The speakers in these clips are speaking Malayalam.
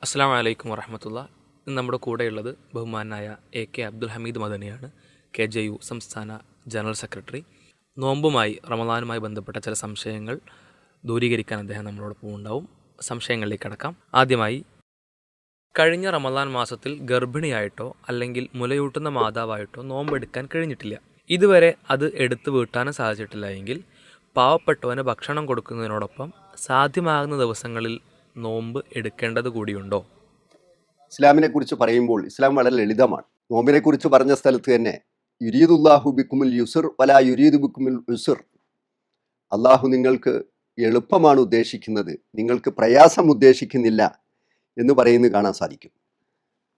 അസ്സലാമു അലൈക്കും വറഹമത്തുള്ള. ഇന്ന് നമ്മുടെ കൂടെയുള്ളത് ബഹുമാനായ കെ അബ്ദുൽ ഹമീദ് മദനിയാണ്, KJU സംസ്ഥാന ജനറൽ സെക്രട്ടറി. നോമ്പുമായി റമദാനുമായി ബന്ധപ്പെട്ട ചില സംശയങ്ങൾ ദൂരീകരിക്കാൻ അദ്ദേഹം നമ്മളോടൊപ്പം ഉണ്ടാവും. സംശയങ്ങളിലേക്ക് കടക്കാം. ആദ്യമായി, കഴിഞ്ഞ റമദാൻ മാസത്തിൽ ഗർഭിണിയായിട്ടോ അല്ലെങ്കിൽ മുലയൂട്ടുന്ന മാതാവായിട്ടോ നോമ്പെടുക്കാൻ കഴിഞ്ഞിട്ടില്ല, ഇതുവരെ അത് എടുത്തു വീട്ടാനും സാധിച്ചിട്ടില്ല എങ്കിൽ പാവപ്പെട്ടവന് ഭക്ഷണം കൊടുക്കുന്നതിനോടൊപ്പം സാധ്യമാകുന്ന ദിവസങ്ങളിൽ നോമ്പ് എടുക്കേണ്ടത് കൂടിയുണ്ടോ? ഇസ്ലാമിനെ കുറിച്ച് പറയുമ്പോൾ ഇസ്ലാം വളരെ ലളിതമാണ്. നോമ്പിനെ കുറിച്ച് പറഞ്ഞ സ്ഥലത്ത് തന്നെ യുരീദുല്ലാഹു ബിക്കുമുൽ യുസുർ വലാ യുരീദു ബിക്കുമുൽ ഉസുർ, അള്ളാഹു നിങ്ങൾക്ക് എളുപ്പമാണ് ഉദ്ദേശിക്കുന്നത്, നിങ്ങൾക്ക് പ്രയാസം ഉദ്ദേശിക്കുന്നില്ല എന്ന് പറയുന്നത് കാണാൻ സാധിക്കും.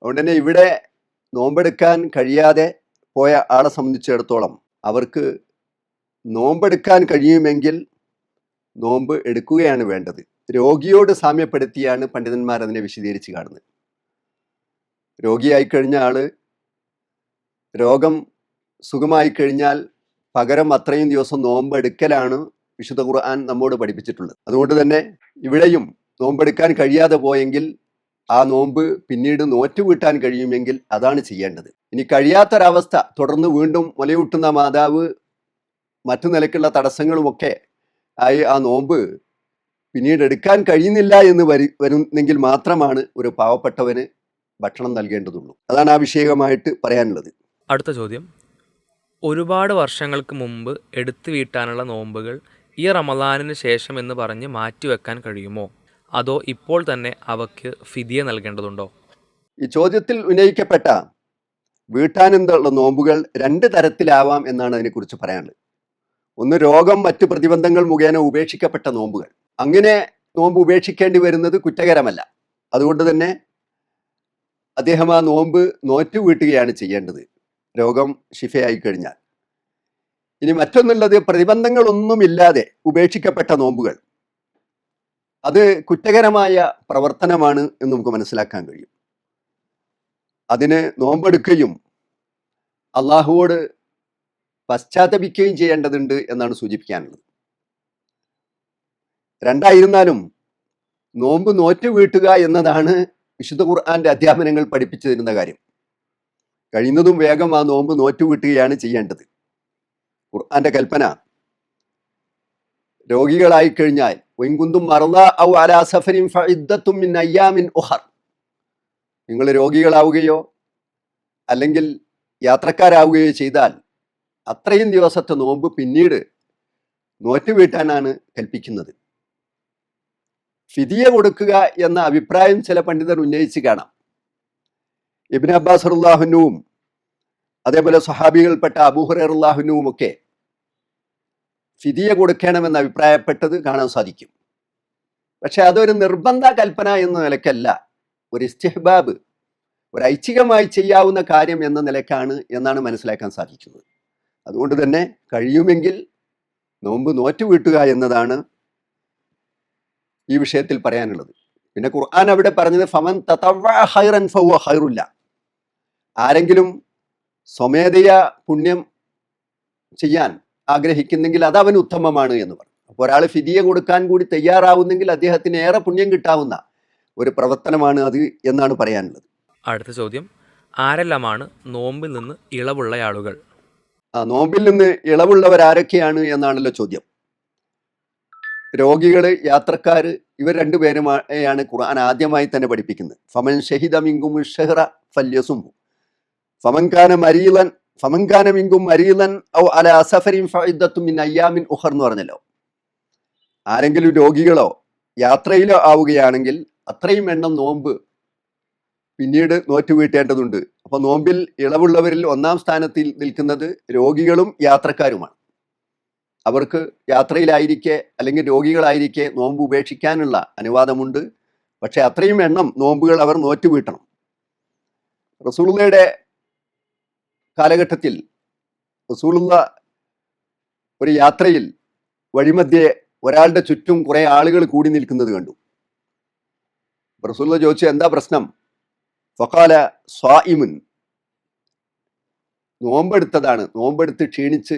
അതുകൊണ്ട് തന്നെ ഇവിടെ നോമ്പെടുക്കാൻ കഴിയാതെ പോയ ആളെ സംബന്ധിച്ചിടത്തോളം അവർക്ക് നോമ്പെടുക്കാൻ കഴിയുമെങ്കിൽ നോമ്പ് എടുക്കുകയാണ് വേണ്ടത്. രോഗിയോട് സാമ്യപ്പെടുത്തിയാണ് പണ്ഡിതന്മാർ അതിനെ വിശദീകരിച്ച് കാണുന്നത്. രോഗിയായി കഴിഞ്ഞ ആള് രോഗം സുഖമായി കഴിഞ്ഞാൽ പകരം അത്രയും ദിവസം നോമ്പെടുക്കലാണ് വിശുദ്ധ ഖുർആൻ നമ്മോട് പഠിപ്പിച്ചിട്ടുള്ളത്. അതുകൊണ്ട് തന്നെ ഇവിടെയും നോമ്പെടുക്കാൻ കഴിയാതെ പോയെങ്കിൽ ആ നോമ്പ് പിന്നീട് നോറ്റുവീട്ടാൻ കഴിയുമെങ്കിൽ അതാണ് ചെയ്യേണ്ടത്. ഇനി കഴിയാത്തൊരവസ്ഥ, തുടർന്ന് വീണ്ടും മുലയൂട്ടുന്ന മാതാവ് മറ്റു നിലക്കുള്ള തടസ്സങ്ങളുമൊക്കെ ആയി ആ നോമ്പ് പിന്നീട് എടുക്കാൻ കഴിയുന്നില്ല എന്ന് വരുന്നെങ്കിൽ മാത്രമാണ് ഒരു പാവപ്പെട്ടവന് ഭക്ഷണം നൽകേണ്ടതുള്ളൂ. അതാണ് ആ വിഷയമായിട്ട് പറയാനുള്ളത്. അടുത്ത ചോദ്യം, ഒരുപാട് വർഷങ്ങൾക്ക് മുമ്പ് എടുത്തു വീട്ടാനുള്ള നോമ്പുകൾ ഈ റമദാനിന് ശേഷം എന്ന് പറഞ്ഞ് മാറ്റിവെക്കാൻ കഴിയുമോ, അതോ ഇപ്പോൾ തന്നെ അവയ്ക്ക് ഫിദിയ നൽകേണ്ടതുണ്ടോ? ഈ ചോദ്യത്തിൽ ഉന്നയിക്കപ്പെട്ട വീട്ടാനെന്തുള്ള നോമ്പുകൾ രണ്ട് തരത്തിലാവാം എന്നാണ് അതിനെക്കുറിച്ച് പറയാനുള്ളത്. ഒന്ന്, രോഗം മറ്റു പ്രതിബന്ധങ്ങൾ മുഖേന ഉപേക്ഷിക്കപ്പെട്ട നോമ്പുകൾ. അങ്ങനെ നോമ്പ് ഉപേക്ഷിക്കേണ്ടി വരുന്നത് കുറ്റകരമല്ല. അതുകൊണ്ട് തന്നെ അദ്ദേഹം ആ നോമ്പ് നോറ്റുവീട്ടുകയാണ് ചെയ്യേണ്ടത്, രോഗം ശിഫയായി കഴിഞ്ഞാൽ. ഇനി മറ്റൊന്നുള്ളത്, പ്രതിബന്ധങ്ങളൊന്നുമില്ലാതെ ഉപേക്ഷിക്കപ്പെട്ട നോമ്പുകൾ. അത് കുറ്റകരമായ പ്രവർത്തനമാണ് എന്ന് നമുക്ക് മനസ്സിലാക്കാൻ കഴിയും. അതിന് നോമ്പെടുക്കുകയും അള്ളാഹുവോട് പശ്ചാത്തപിക്കുകയും ചെയ്യേണ്ടതുണ്ട് എന്നാണ് സൂചിപ്പിക്കാനുള്ളത്. രണ്ടായിരുന്നാലും നോമ്പ് നോറ്റുവീട്ടുക എന്നതാണ് വിശുദ്ധ ഖുർആന്റെ അധ്യാപനങ്ങൾ പഠിപ്പിച്ചു തരുന്ന കാര്യം. കഴിയുന്നതും വേഗം ആ നോമ്പ് നോറ്റുവീട്ടുകയാണ് ചെയ്യേണ്ടത്. ഖുർആന്റെ കൽപ്പന, രോഗികളായി കഴിഞ്ഞാൽ നിങ്ങൾ രോഗികളാവുകയോ അല്ലെങ്കിൽ യാത്രക്കാരാവുകയോ ചെയ്താൽ അത്രയും ദിവസത്തെ നോമ്പ് പിന്നീട് നോറ്റുവീട്ടാനാണ് കൽപ്പിക്കുന്നത്. ഫിദിയ കൊടുക്കുക എന്ന അഭിപ്രായം ചില പണ്ഡിതർ ഉന്നയിച്ച് കാണാം. ഇബ്നു അബ്ബാസ് റളിയല്ലാഹുവിനും അതേപോലെ സ്വഹാബികൾപ്പെട്ട അബൂ ഹുറൈറ റളിയല്ലാഹുവിനും ഒക്കെ ഫിദിയ കൊടുക്കണമെന്ന് അഭിപ്രായപ്പെട്ടത് കാണാൻ സാധിക്കും. പക്ഷെ അതൊരു നിർബന്ധ കൽപ്പന എന്ന നിലക്കല്ല, ഒരു ഇസ്തിഹ്ബാബ്, ഒരു ഐച്ഛികമായി ചെയ്യാവുന്ന കാര്യം എന്ന നിലക്കാണ് എന്നാണ് മനസ്സിലാക്കാൻ സാധിക്കുന്നത്. അതുകൊണ്ട് തന്നെ കഴിയുമെങ്കിൽ നോമ്പ് നോറ്റുവീട്ടുക എന്നതാണ് ഈ വിഷയത്തിൽ പറയാനുള്ളത്. പിന്നെ ഖുർആൻ അവിടെ പറഞ്ഞത് ഫമൻ തതവ്വഅ ഖൈറൻ ഫഹുവ ഖൈറുല്ല, ആരെങ്കിലും സ്വമേധയാ പുണ്യം ചെയ്യാൻ ആഗ്രഹിക്കുന്നെങ്കിൽ അത് അവന് ഉത്തമമാണ് എന്ന് പറഞ്ഞു. അപ്പോൾ ഒരാൾ ഫിദിയ കൊടുക്കാൻ കൂടി തയ്യാറാവുന്നെങ്കിൽ അദ്ദേഹത്തിന് ഏറെ പുണ്യം കിട്ടാവുന്ന ഒരു പ്രവർത്തനമാണ് അത് എന്നാണ് പറയാനുള്ളത്. അടുത്ത ചോദ്യം, ആരെല്ലാമാണ് നോമ്പിൽ നിന്ന് ഇളവുള്ള ആളുകൾ? നോമ്പിൽ നിന്ന് ഇളവുള്ളവരാരൊക്കെയാണ് എന്നാണല്ലോ ചോദ്യം. രോഗികള്, യാത്രക്കാര്, ഇവർ രണ്ടുപേരുമാണ് ഖുർആൻ ആദ്യമായി തന്നെ പഠിപ്പിക്കുന്നത്. ഫമൻ ഷഹിദ മിൻകും ഷഹ്റ ഫല്യസുംഹു ഫമൻ കാന മിൻകും മരീളൻ ഔ അലാ സഫരിൻ ഫഇദ്ദത്തും മിൻ അയ്യാമിൻ ഉഖർ എന്ന് പറഞ്ഞല്ലോ. ആരെങ്കിലും രോഗികളോ യാത്രയിലോ ആവുകയാണെങ്കിൽ അത്രയും എണ്ണം നോമ്പ് പിന്നീട് നോറ്റുവീട്ടേണ്ടതുണ്ട്. അപ്പൊ നോമ്പിൽ ഇളവുള്ളവരിൽ ഒന്നാം സ്ഥാനത്തിൽ നിൽക്കുന്നത് രോഗികളും യാത്രക്കാരുമാണ്. അവർക്ക് യാത്രയിലായിരിക്കെ അല്ലെങ്കിൽ രോഗികളായിരിക്കെ നോമ്പ് ഉപേക്ഷിക്കാനുള്ള അനുവാദമുണ്ട്. പക്ഷെ അത്രയും എണ്ണം നോമ്പുകൾ അവർ നോറ്റുവീട്ടണം. റസൂലുള്ളയുടെ കാലഘട്ടത്തിൽ റസൂലുള്ള ഒരു യാത്രയിൽ വഴിമധ്യേ ഒരാളുടെ ചുറ്റും കുറെ ആളുകൾ കൂടി നിൽക്കുന്നത് കണ്ടു. റസൂലുള്ള ചോദിച്ചു, എന്താ പ്രശ്നം? ഫഖാല സ്വായിമുൻ, നോമ്പെടുത്തതാണ്, നോമ്പെടുത്ത് ക്ഷീണിച്ച്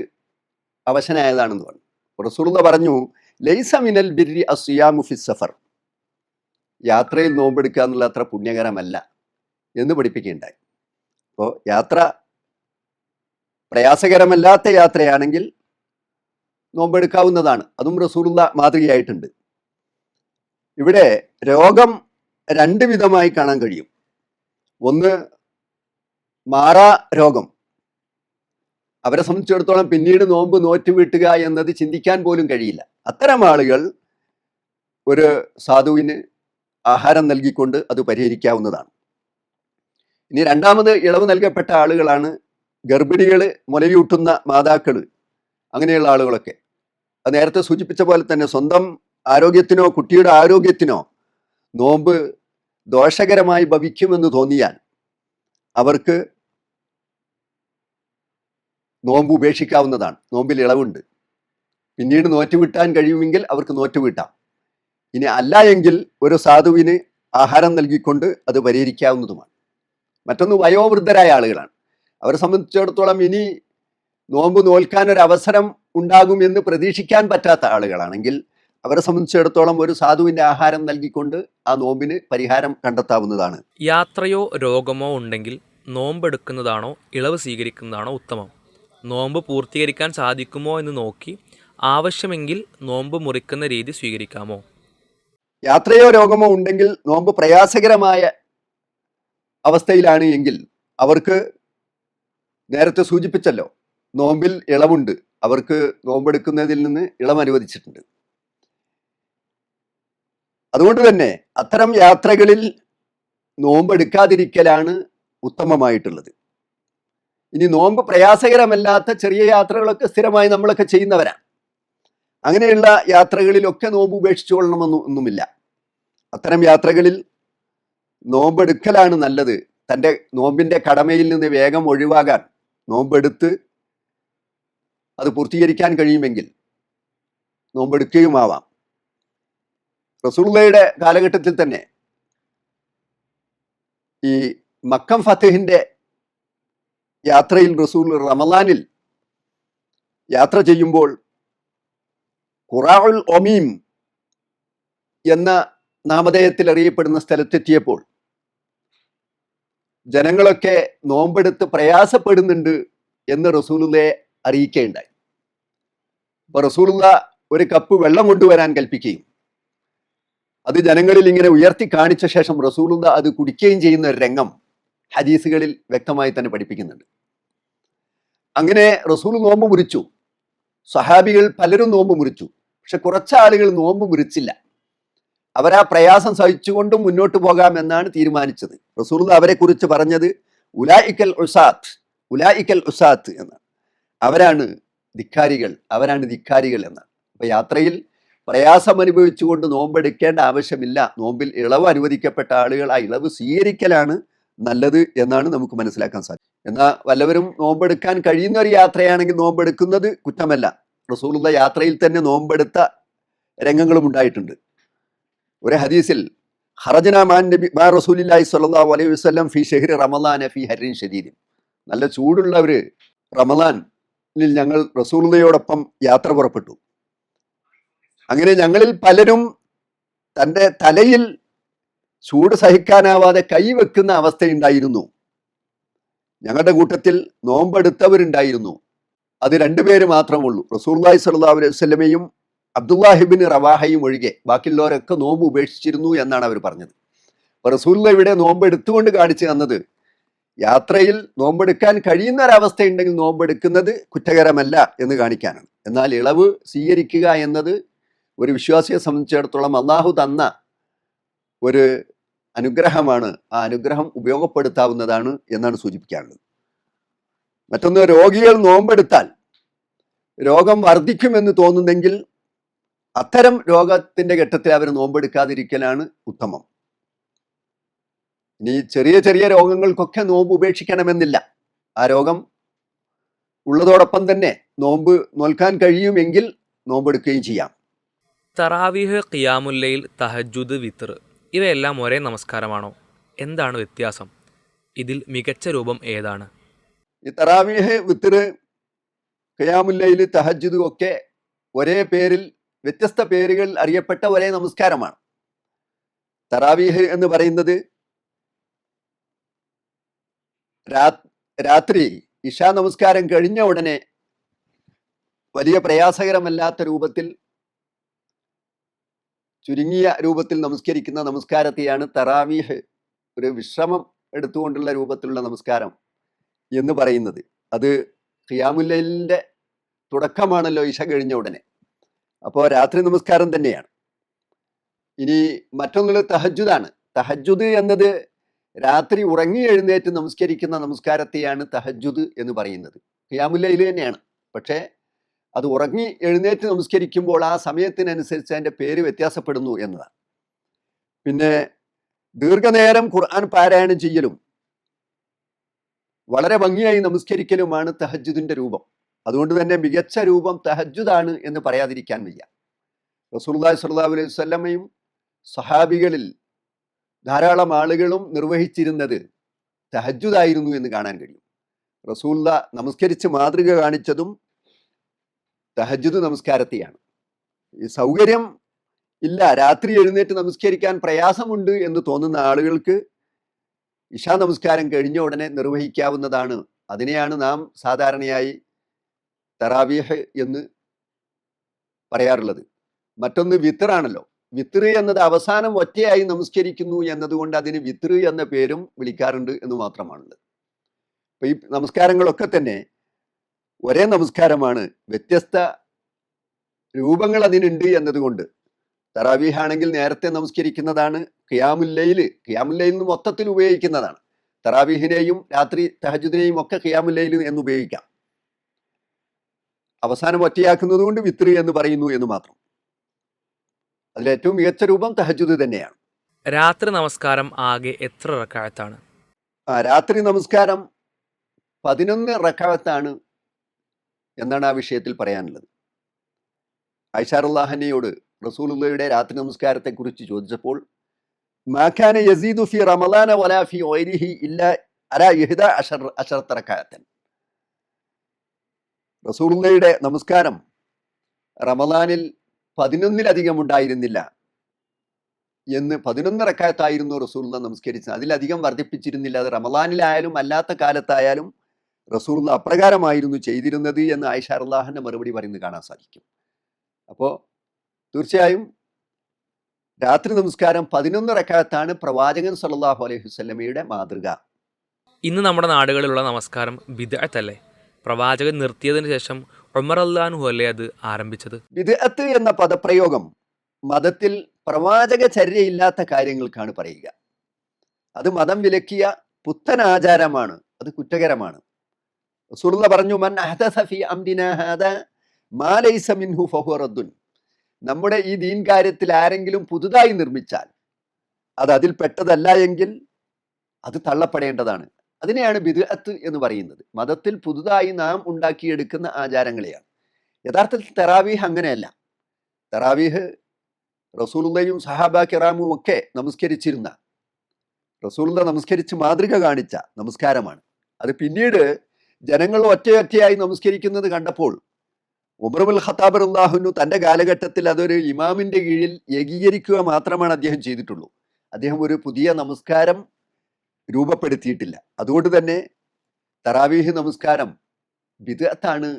അവശനായതാണെന്ന് പറഞ്ഞു. റസൂലുള്ള പറഞ്ഞു, ലൈസ മിനൽ ബിർരി അസ്സിയാമു ഫി സഫർ, യാത്രയിൽ നോമ്പെടുക്കുക എന്നുള്ള അത്ര പുണ്യകരമല്ല എന്ന് പഠിപ്പിക്കുകയുണ്ടായി. അപ്പോൾ യാത്ര പ്രയാസകരമല്ലാത്ത യാത്രയാണെങ്കിൽ നോമ്പെടുക്കാവുന്നതാണ്. അതും റസൂലുള്ള മാതൃകയായിട്ടുണ്ട്. ഇവിടെ രോഗം രണ്ട് വിധമായി കാണാൻ കഴിയും. ഒന്ന് മാറാ രോഗം. അവരെ സംബന്ധിച്ചിടത്തോളം പിന്നീട് നോമ്പ് നോറ്റുവീട്ടുക എന്നത് ചിന്തിക്കാൻ പോലും കഴിയില്ല. അത്തരം ആളുകൾ ഒരു സാധുവിന് ആഹാരം നൽകിക്കൊണ്ട് അത് പരിഹരിക്കാവുന്നതാണ്. ഇനി രണ്ടാമത് ഇളവ് നൽകപ്പെട്ട ആളുകളാണ് ഗർഭിണികൾ, മുലയൂട്ടുന്ന മാതാക്കൾ, അങ്ങനെയുള്ള ആളുകളൊക്കെ. അത് നേരത്തെ സൂചിപ്പിച്ച പോലെ തന്നെ സ്വന്തം ആരോഗ്യത്തിനോ കുട്ടിയുടെ ആരോഗ്യത്തിനോ നോമ്പ് ദോഷകരമായി ഭവിക്കുമെന്ന് തോന്നിയാൽ അവർക്ക് നോമ്പ് ഉപേക്ഷിക്കാവുന്നതാണ്. നോമ്പിൽ ഇളവുണ്ട്. പിന്നീട് നോറ്റുവിട്ടാൻ കഴിയുമെങ്കിൽ അവർക്ക് നോറ്റുവിട്ടാം. ഇനി അല്ല എങ്കിൽ ഒരു സാധുവിന് ആഹാരം നൽകിക്കൊണ്ട് അത് പരിഹരിക്കാവുന്നതുമാണ്. മറ്റൊന്ന് വയോവൃദ്ധരായ ആളുകളാണ്. അവരെ സംബന്ധിച്ചിടത്തോളം ഇനി നോമ്പ് നോൽക്കാൻ ഒരു അവസരം ഉണ്ടാകുമെന്ന് പ്രതീക്ഷിക്കാൻ പറ്റാത്ത ആളുകളാണെങ്കിൽ അവരെ സംബന്ധിച്ചിടത്തോളം ഒരു സാധുവിന്റെ ആഹാരം നൽകിക്കൊണ്ട് ആ നോമ്പിന് പരിഹാരം കണ്ടെത്താവുന്നതാണ്. യാത്രയോ രോഗമോ ഉണ്ടെങ്കിൽ നോമ്പെടുക്കുന്നതാണോ ഇളവ് സ്വീകരിക്കുന്നതാണോ ഉത്തമം? നോമ്പ് പൂർത്തീകരിക്കാൻ സാധിക്കുമോ എന്ന് നോക്കി ആവശ്യമെങ്കിൽ നോമ്പ് മുറിക്കുന്ന രീതി സ്വീകരിക്കാമോ? യാത്രയോ രോഗമോ ഉണ്ടെങ്കിൽ നോമ്പ് പ്രയാസകരമായ അവസ്ഥയിലാണ് എങ്കിൽ അവർക്ക് നേരത്തെ സൂചിപ്പിച്ചല്ലോ, നോമ്പിൽ ഇളവുണ്ട്. അവർക്ക് നോമ്പെടുക്കുന്നതിൽ നിന്ന് ഇളവ് അനുവദിച്ചിട്ടുണ്ട്. അതുകൊണ്ട് തന്നെ അത്തരം യാത്രകളിൽ നോമ്പെടുക്കാതിരിക്കലാണ് ഉത്തമമായിട്ടുള്ളത്. ഇനി നോമ്പ് പ്രയാസകരമല്ലാത്ത ചെറിയ യാത്രകളൊക്കെ സ്ഥിരമായി നമ്മളൊക്കെ ചെയ്യുന്നവരാണ്. അങ്ങനെയുള്ള യാത്രകളിലൊക്കെ നോമ്പ് ഉപേക്ഷിച്ചുകൊള്ളണമെന്നൊന്നുമില്ല. അത്തരം യാത്രകളിൽ നോമ്പെടുക്കലാണ് നല്ലത്. തൻ്റെ നോമ്പിന്റെ കടമയിൽ നിന്ന് വേഗം ഒഴിവാകാൻ നോമ്പെടുത്ത് അത് പൂർത്തീകരിക്കാൻ കഴിയുമെങ്കിൽ നോമ്പെടുക്കുകയുമാവാം. റസൂലുള്ളാഹിയുടെ കാലഘട്ടത്തിൽ തന്നെ ഈ മക്കം ഫതഹിന്റെ യാത്രയിൽ റസൂൽ റമളാനിൽ യാത്ര ചെയ്യുമ്പോൾ ഖുറാഉൽ ഒമീം എന്ന നാമധേയത്തിൽ അറിയപ്പെടുന്ന സ്ഥലത്തെത്തിയപ്പോൾ ജനങ്ങളൊക്കെ നോമ്പെടുത്ത് പ്രയാസപ്പെടുന്നുണ്ട് എന്ന് റസൂലുള്ളയെ അറിയിക്കുകയുണ്ടായി. അപ്പൊ റസൂലുള്ള ഒരു കപ്പ് വെള്ളം കൊണ്ടുവരാൻ കൽപ്പിക്കുകയും അത് ജനങ്ങളിൽ ഇങ്ങനെ ഉയർത്തി കാണിച്ച ശേഷം റസൂലുള്ള അത് കുടിക്കുകയും ചെയ്യുന്ന ഒരു രംഗം ഹദീസുകളിൽ വ്യക്തമായി തന്നെ പഠിപ്പിക്കുന്നുണ്ട്. അങ്ങനെ റസൂൽ നോമ്പ് മുറിച്ചു. സ്വഹാബികൾ പലരും നോമ്പ് മുറിച്ചു. പക്ഷെ കുറച്ചാളുകൾ നോമ്പ് മുറിച്ചില്ല. അവരാ പ്രയാസം സഹിച്ചുകൊണ്ടും മുന്നോട്ട് പോകാം എന്നാണ് തീരുമാനിച്ചത്. റസൂൽ അവരെ കുറിച്ച് പറഞ്ഞത് ഉലായിക്കൽ ഉസാത്ത് എന്നാണ്. അവരാണ് ധിക്കാരികൾ എന്നാണ്. അപ്പൊ യാത്രയിൽ പ്രയാസം അനുഭവിച്ചുകൊണ്ട് നോമ്പെടുക്കേണ്ട ആവശ്യമില്ല. നോമ്പിൽ ഇളവ് അനുവദിക്കപ്പെട്ട ആളുകൾ ആ ഇളവ് സ്വീകരിക്കലാണ് നല്ലത് എന്നാണ് നമുക്ക് മനസ്സിലാക്കാൻ സാധിക്കും. എന്നാൽ വല്ലവരും നോമ്പെടുക്കാൻ കഴിയുന്ന ഒരു യാത്രയാണെങ്കിൽ നോമ്പെടുക്കുന്നത് കുറ്റമല്ല. റസൂലുള്ള യാത്രയിൽ തന്നെ നോമ്പെടുത്ത രംഗങ്ങളും ഉണ്ടായിട്ടുണ്ട്. ഒരു ഹദീസിൽ ഖറജ്നാ മാ റസൂലില്ലാഹി സ്വല്ലല്ലാഹു അലൈഹി വസല്ലം ഫീ ശഹ്രി റമളാന ഫീ ഹർരിൻ ശദീദ്. നല്ല ചൂടുള്ള ഒരു റമളാനിൽ ഞങ്ങൾ റസൂലുള്ളയോടൊപ്പം യാത്ര പുറപ്പെട്ടു. അങ്ങനെ ഞങ്ങളിൽ പലരും തൻ്റെ തലയിൽ ചൂട് സഹിക്കാനാവാതെ കൈവെക്കുന്ന അവസ്ഥയുണ്ടായിരുന്നു. ഞങ്ങളുടെ കൂട്ടത്തിൽ നോമ്പെടുത്തവരുണ്ടായിരുന്നു. അത് രണ്ടുപേര് മാത്രമുള്ളൂ. റസൂലുള്ളാഹി സ്വല്ലല്ലാഹു അലൈഹി വസല്ലമയും അബ്ദുല്ലാഹിബിൻ റവാഹയും ഒഴികെ ബാക്കിയുള്ളവരൊക്കെ നോമ്പ് ഉപേക്ഷിച്ചിരുന്നു എന്നാണ് അവർ പറഞ്ഞത്. അപ്പൊ റസൂലുള്ള ഇവിടെ നോമ്പ് എടുത്തുകൊണ്ട് കാണിച്ചു തന്നത് യാത്രയിൽ നോമ്പെടുക്കാൻ കഴിയുന്ന ഒരവസ്ഥയുണ്ടെങ്കിൽ നോമ്പെടുക്കുന്നത് കുറ്റകരമല്ല എന്ന് കാണിക്കാനാണ്. എന്നാൽ ഇളവ് സ്വീകരിക്കുക എന്നത് ഒരു വിശ്വാസിയെ സംബന്ധിച്ചിടത്തോളം അള്ളാഹു തന്ന ഒരു അനുഗ്രഹമാണ്. ആ അനുഗ്രഹം ഉപയോഗപ്പെടുത്താവുന്നതാണ് എന്നാണ് സൂചിപ്പിക്കാനുള്ളത്. മറ്റൊന്ന്, രോഗികൾ നോമ്പെടുത്താൽ രോഗം വർദ്ധിക്കുമെന്ന് തോന്നുന്നെങ്കിൽ അത്തരം രോഗത്തിന്റെ ഘട്ടത്തിൽ അവർ നോമ്പെടുക്കാതിരിക്കലാണ് ഉത്തമം. ഇനി ചെറിയ ചെറിയ രോഗങ്ങൾക്കൊക്കെ നോമ്പ് ഉപേക്ഷിക്കണമെന്നില്ല. ആ രോഗം ഉള്ളതോടൊപ്പം തന്നെ നോമ്പ് നോൽക്കാൻ കഴിയുമെങ്കിൽ നോമ്പെടുക്കുകയും ചെയ്യാം. തറാവീഹ്, ഖിയാമുൽ ലൈൽ, തഹജ്ജുദ്, വിത്ർ ഇവയെല്ലാം ഒരേ നമസ്കാരമാണോ? എന്താണ് വ്യത്യാസം? ഇതിൽ മികച്ച രൂപം ഏതാണ്? ഈ തറാവീഹ്, വിത്ർ, ഖിയാമുൽ ലൈൽ, തഹജ്ജുദ് ഒക്കെ ഒരേ പേരിൽ വ്യത്യസ്ത പേരുകൾ അറിയപ്പെട്ട ഒരേ നമസ്കാരമാണ്. തറാവീഹ് എന്ന് പറയുന്നത് രാത്രി ഇശാ നമസ്കാരം കഴിഞ്ഞ ഉടനെ വലിയ പ്രയാസകരമല്ലാത്ത രൂപത്തിൽ ചുരുങ്ങിയ രൂപത്തിൽ നമസ്കരിക്കുന്ന നമസ്കാരത്തെയാണ് തറാവീഹ്, ഒരു വിശ്രമം എടുത്തുകൊണ്ടുള്ള രൂപത്തിലുള്ള നമസ്കാരം എന്ന് പറയുന്നത്. അത് ഖിയാമുൽ ലൈലിന്റെ തുടക്കമാണല്ലോ ഇശ കഴിഞ്ഞ ഉടനെ. അപ്പോൾ രാത്രി നമസ്കാരം തന്നെയാണ്. ഇനി മറ്റൊന്നുള്ളത് തഹജ്ജുദാണ്. തഹജ്ജുദ് എന്നത് രാത്രി ഉറങ്ങി എഴുന്നേറ്റ് നമസ്കരിക്കുന്ന നമസ്കാരത്തെയാണ് തഹജ്ജുദ് എന്ന് പറയുന്നത്. ഖിയാമുൽ ലൈൽ തന്നെയാണ്, പക്ഷേ അത് ഉറങ്ങി എഴുന്നേറ്റ് നമസ്കരിക്കുമ്പോൾ ആ സമയത്തിനനുസരിച്ച് അതിൻ്റെ പേര് വ്യത്യാസപ്പെടുന്നു എന്നതാണ്. പിന്നെ ദീർഘനേരം ഖുർആൻ പാരായണം ചെയ്യലും വളരെ ഭംഗിയായി നമസ്കരിക്കലുമാണ് തഹജ്ജുദിന്റെ രൂപം. അതുകൊണ്ട് തന്നെ മികച്ച രൂപം തഹജ്ജുദാണ് എന്ന് പറയാതിരിക്കാൻ വയ്യ. റസൂലുള്ളാഹി സ്വല്ലല്ലാഹു അലൈഹി വസല്ലമയും സഹാബികളിൽ ധാരാളം ആളുകളും നിർവഹിച്ചിരുന്നത് തഹജ്ജുദായിരുന്നു എന്ന് കാണാൻ കഴിയും. റസൂലുള്ള നമസ്കരിച്ച് മാതൃക കാണിച്ചതും തഹജ്ജുദ് നമസ്കാരത്തെയാണ്. ഈ സൗകര്യം ഇല്ല, രാത്രി എഴുന്നേറ്റ് നമസ്കരിക്കാൻ പ്രയാസമുണ്ട് എന്ന് തോന്നുന്ന ആളുകൾക്ക് ഇശാ നമസ്കാരം കഴിഞ്ഞ ഉടനെ നിർവഹിക്കാവുന്നതാണ്. അതിനെയാണ് നാം സാധാരണയായി തറാവീഹ് എന്ന് പറയാറുള്ളത്. മറ്റൊന്ന് വിത്റാണല്ലോ. വിത്ർ എന്നത് അവസാനം ഒറ്റയായി നമസ്കരിക്കുന്നു എന്നതുകൊണ്ട് അതിന് വിത്ർ എന്ന പേരും വിളിക്കാറുണ്ട് എന്ന് മാത്രമാണുള്ളത്. അപ്പൊ ഈ നമസ്കാരങ്ങളൊക്കെ തന്നെ ഒരേ നമസ്കാരമാണ്, വ്യത്യസ്ത രൂപങ്ങൾ അതിനുണ്ട് എന്നതുകൊണ്ട് തറാവീഹ് ആണെങ്കിൽ നേരത്തെ നമസ്കരിക്കുന്നതാണ്. ഖിയാമുൽ ലൈൽ എന്ന് മൊത്തത്തിൽ ഉപയോഗിക്കുന്നതാണ്. തറാവീഹിനെയും രാത്രി തഹജ്ജുദിനെയും ഒക്കെ ഖിയാമുൽ ലൈൽ എന്ന് ഉപയോഗിക്കാം. അവസാനം ഒറ്റയാക്കുന്നത് കൊണ്ട് വിത്ർ എന്ന് പറയുന്നു എന്ന് മാത്രം. അതിലേറ്റവും മികച്ച രൂപം തഹജ്ജുദ് തന്നെയാണ്. രാത്രി നമസ്കാരം ആകെ എത്ര റക്അത്താണ്? രാത്രി നമസ്കാരം 11 റക്അത്താണ് എന്നാണ് ആ വിഷയത്തിൽ പറയാനുള്ളത്. ആയിഷ റളിയല്ലാഹു അൻഹയോട് റസൂലുള്ളാഹിയുടെ രാത്രി നമസ്കാരത്തെ കുറിച്ച് ചോദിച്ചപ്പോൾ മാ കാന യസീദു ഫി റമളാന വലാ ഫി ഗൈരിഹി ഇല്ലാ അലാ 11 റക്അത്തൻ. റസൂലുള്ളാഹിയുടെ നമസ്കാരം റമളാനിൽ 11-ലധികം ഉണ്ടായിരുന്നില്ല എന്ന്. 11 റക്അത്തായിരുന്നു റസൂലുള്ളാഹി നമസ്കരിച്ചത്, അതിലധികം വർദ്ധിപ്പിച്ചിരുന്നില്ല. അത് റമളാനിലായാലും അല്ലാത്ത കാലത്തായാലും റസൂലുള്ളാഹി അപ്രകാരമായിരുന്നു ചെയ്തിരുന്നത് എന്ന് ആയിഷ റളിയല്ലാഹു അൻഹ മറുപടി പറയുന്നത് കാണാൻ സാധിക്കും. അപ്പോൾ തീർച്ചയായും രാത്രി നമസ്കാരം 11 റക്അത്താണ് പ്രവാചകൻ സല്ലല്ലാഹു അലൈഹി വസല്ലമയുടെ മാതൃക. ഇന്ന് നമ്മുടെ നാടുകളിലുള്ള നമസ്കാരം ബിദ്അത്തല്ലേ? പ്രവാചകൻ നിർത്തിയതിനു ശേഷം ഉമർ റളിയല്ലാഹു അൻഹു അല്ലേ അത് ആരംഭിച്ചത്? ബിദ്അത്ത് എന്ന പദപ്രയോഗം മതത്തിൽ പ്രവാചക ചര്യയില്ലാത്ത കാര്യങ്ങൾക്കാണ് പറയുക. അത് മതം വിലക്കിയ പുത്തൻ ആചാരമാണ്, അത് കുറ്റകരമാണ്. റസൂലുള്ളാഹി പറഞ്ഞു, മൻ അഹ്ദസ ഫീ അംരിനാ ഹാദാ മാ ലൈസ മിൻഹു ഫഹുവ റദ്ദുൻ. നമ്മുടെ ഈ ദീൻ കാര്യത്തിൽ ആരെങ്കിലും പുതുതായി നിർമ്മിച്ചാൽ അത് അതിൽ പെട്ടതല്ല എങ്കിൽ അത് തള്ളപ്പെടേണ്ടതാണ്. അതിനെയാണ് ബിദ്അത്ത് എന്ന് പറയുന്നത്. മതത്തിൽ പുതുതായി നാം ഉണ്ടാക്കിയെടുക്കുന്ന ആചാരങ്ങളെയാണ്. യഥാർത്ഥത്തിൽ തറാവീഹ് അങ്ങനെയല്ല. തറാവീഹ് റസൂലുള്ളാഹിയും സഹാബാ കിറാമും ഒക്കെ നമസ്കരിച്ചിരുന്ന, റസൂലുള്ളാഹി നമസ്കരിച്ച് മാതൃക കാണിച്ച നമസ്കാരമാണ്. അത് പിന്നീട് ജനങ്ങൾ ഒറ്റയൊറ്റയായി നമസ്കരിക്കുന്നത് കണ്ടപ്പോൾ ഉമർ ഇബ്നുൽ ഖത്താബ് റളിയല്ലാഹു അൻഹു തൻ്റെ കാലഘട്ടത്തിൽ അതൊരു ഇമാമിന്റെ കീഴിൽ ഏകീകരിക്കുക മാത്രമാണ് അദ്ദേഹം ചെയ്തിട്ടുള്ളൂ. അദ്ദേഹം ഒരു പുതിയ നമസ്കാരം രൂപപ്പെടുത്തിയിട്ടില്ല. അതുകൊണ്ട് തന്നെ തറാവീഹ് നമസ്കാരം ബിദ്അത്താണ്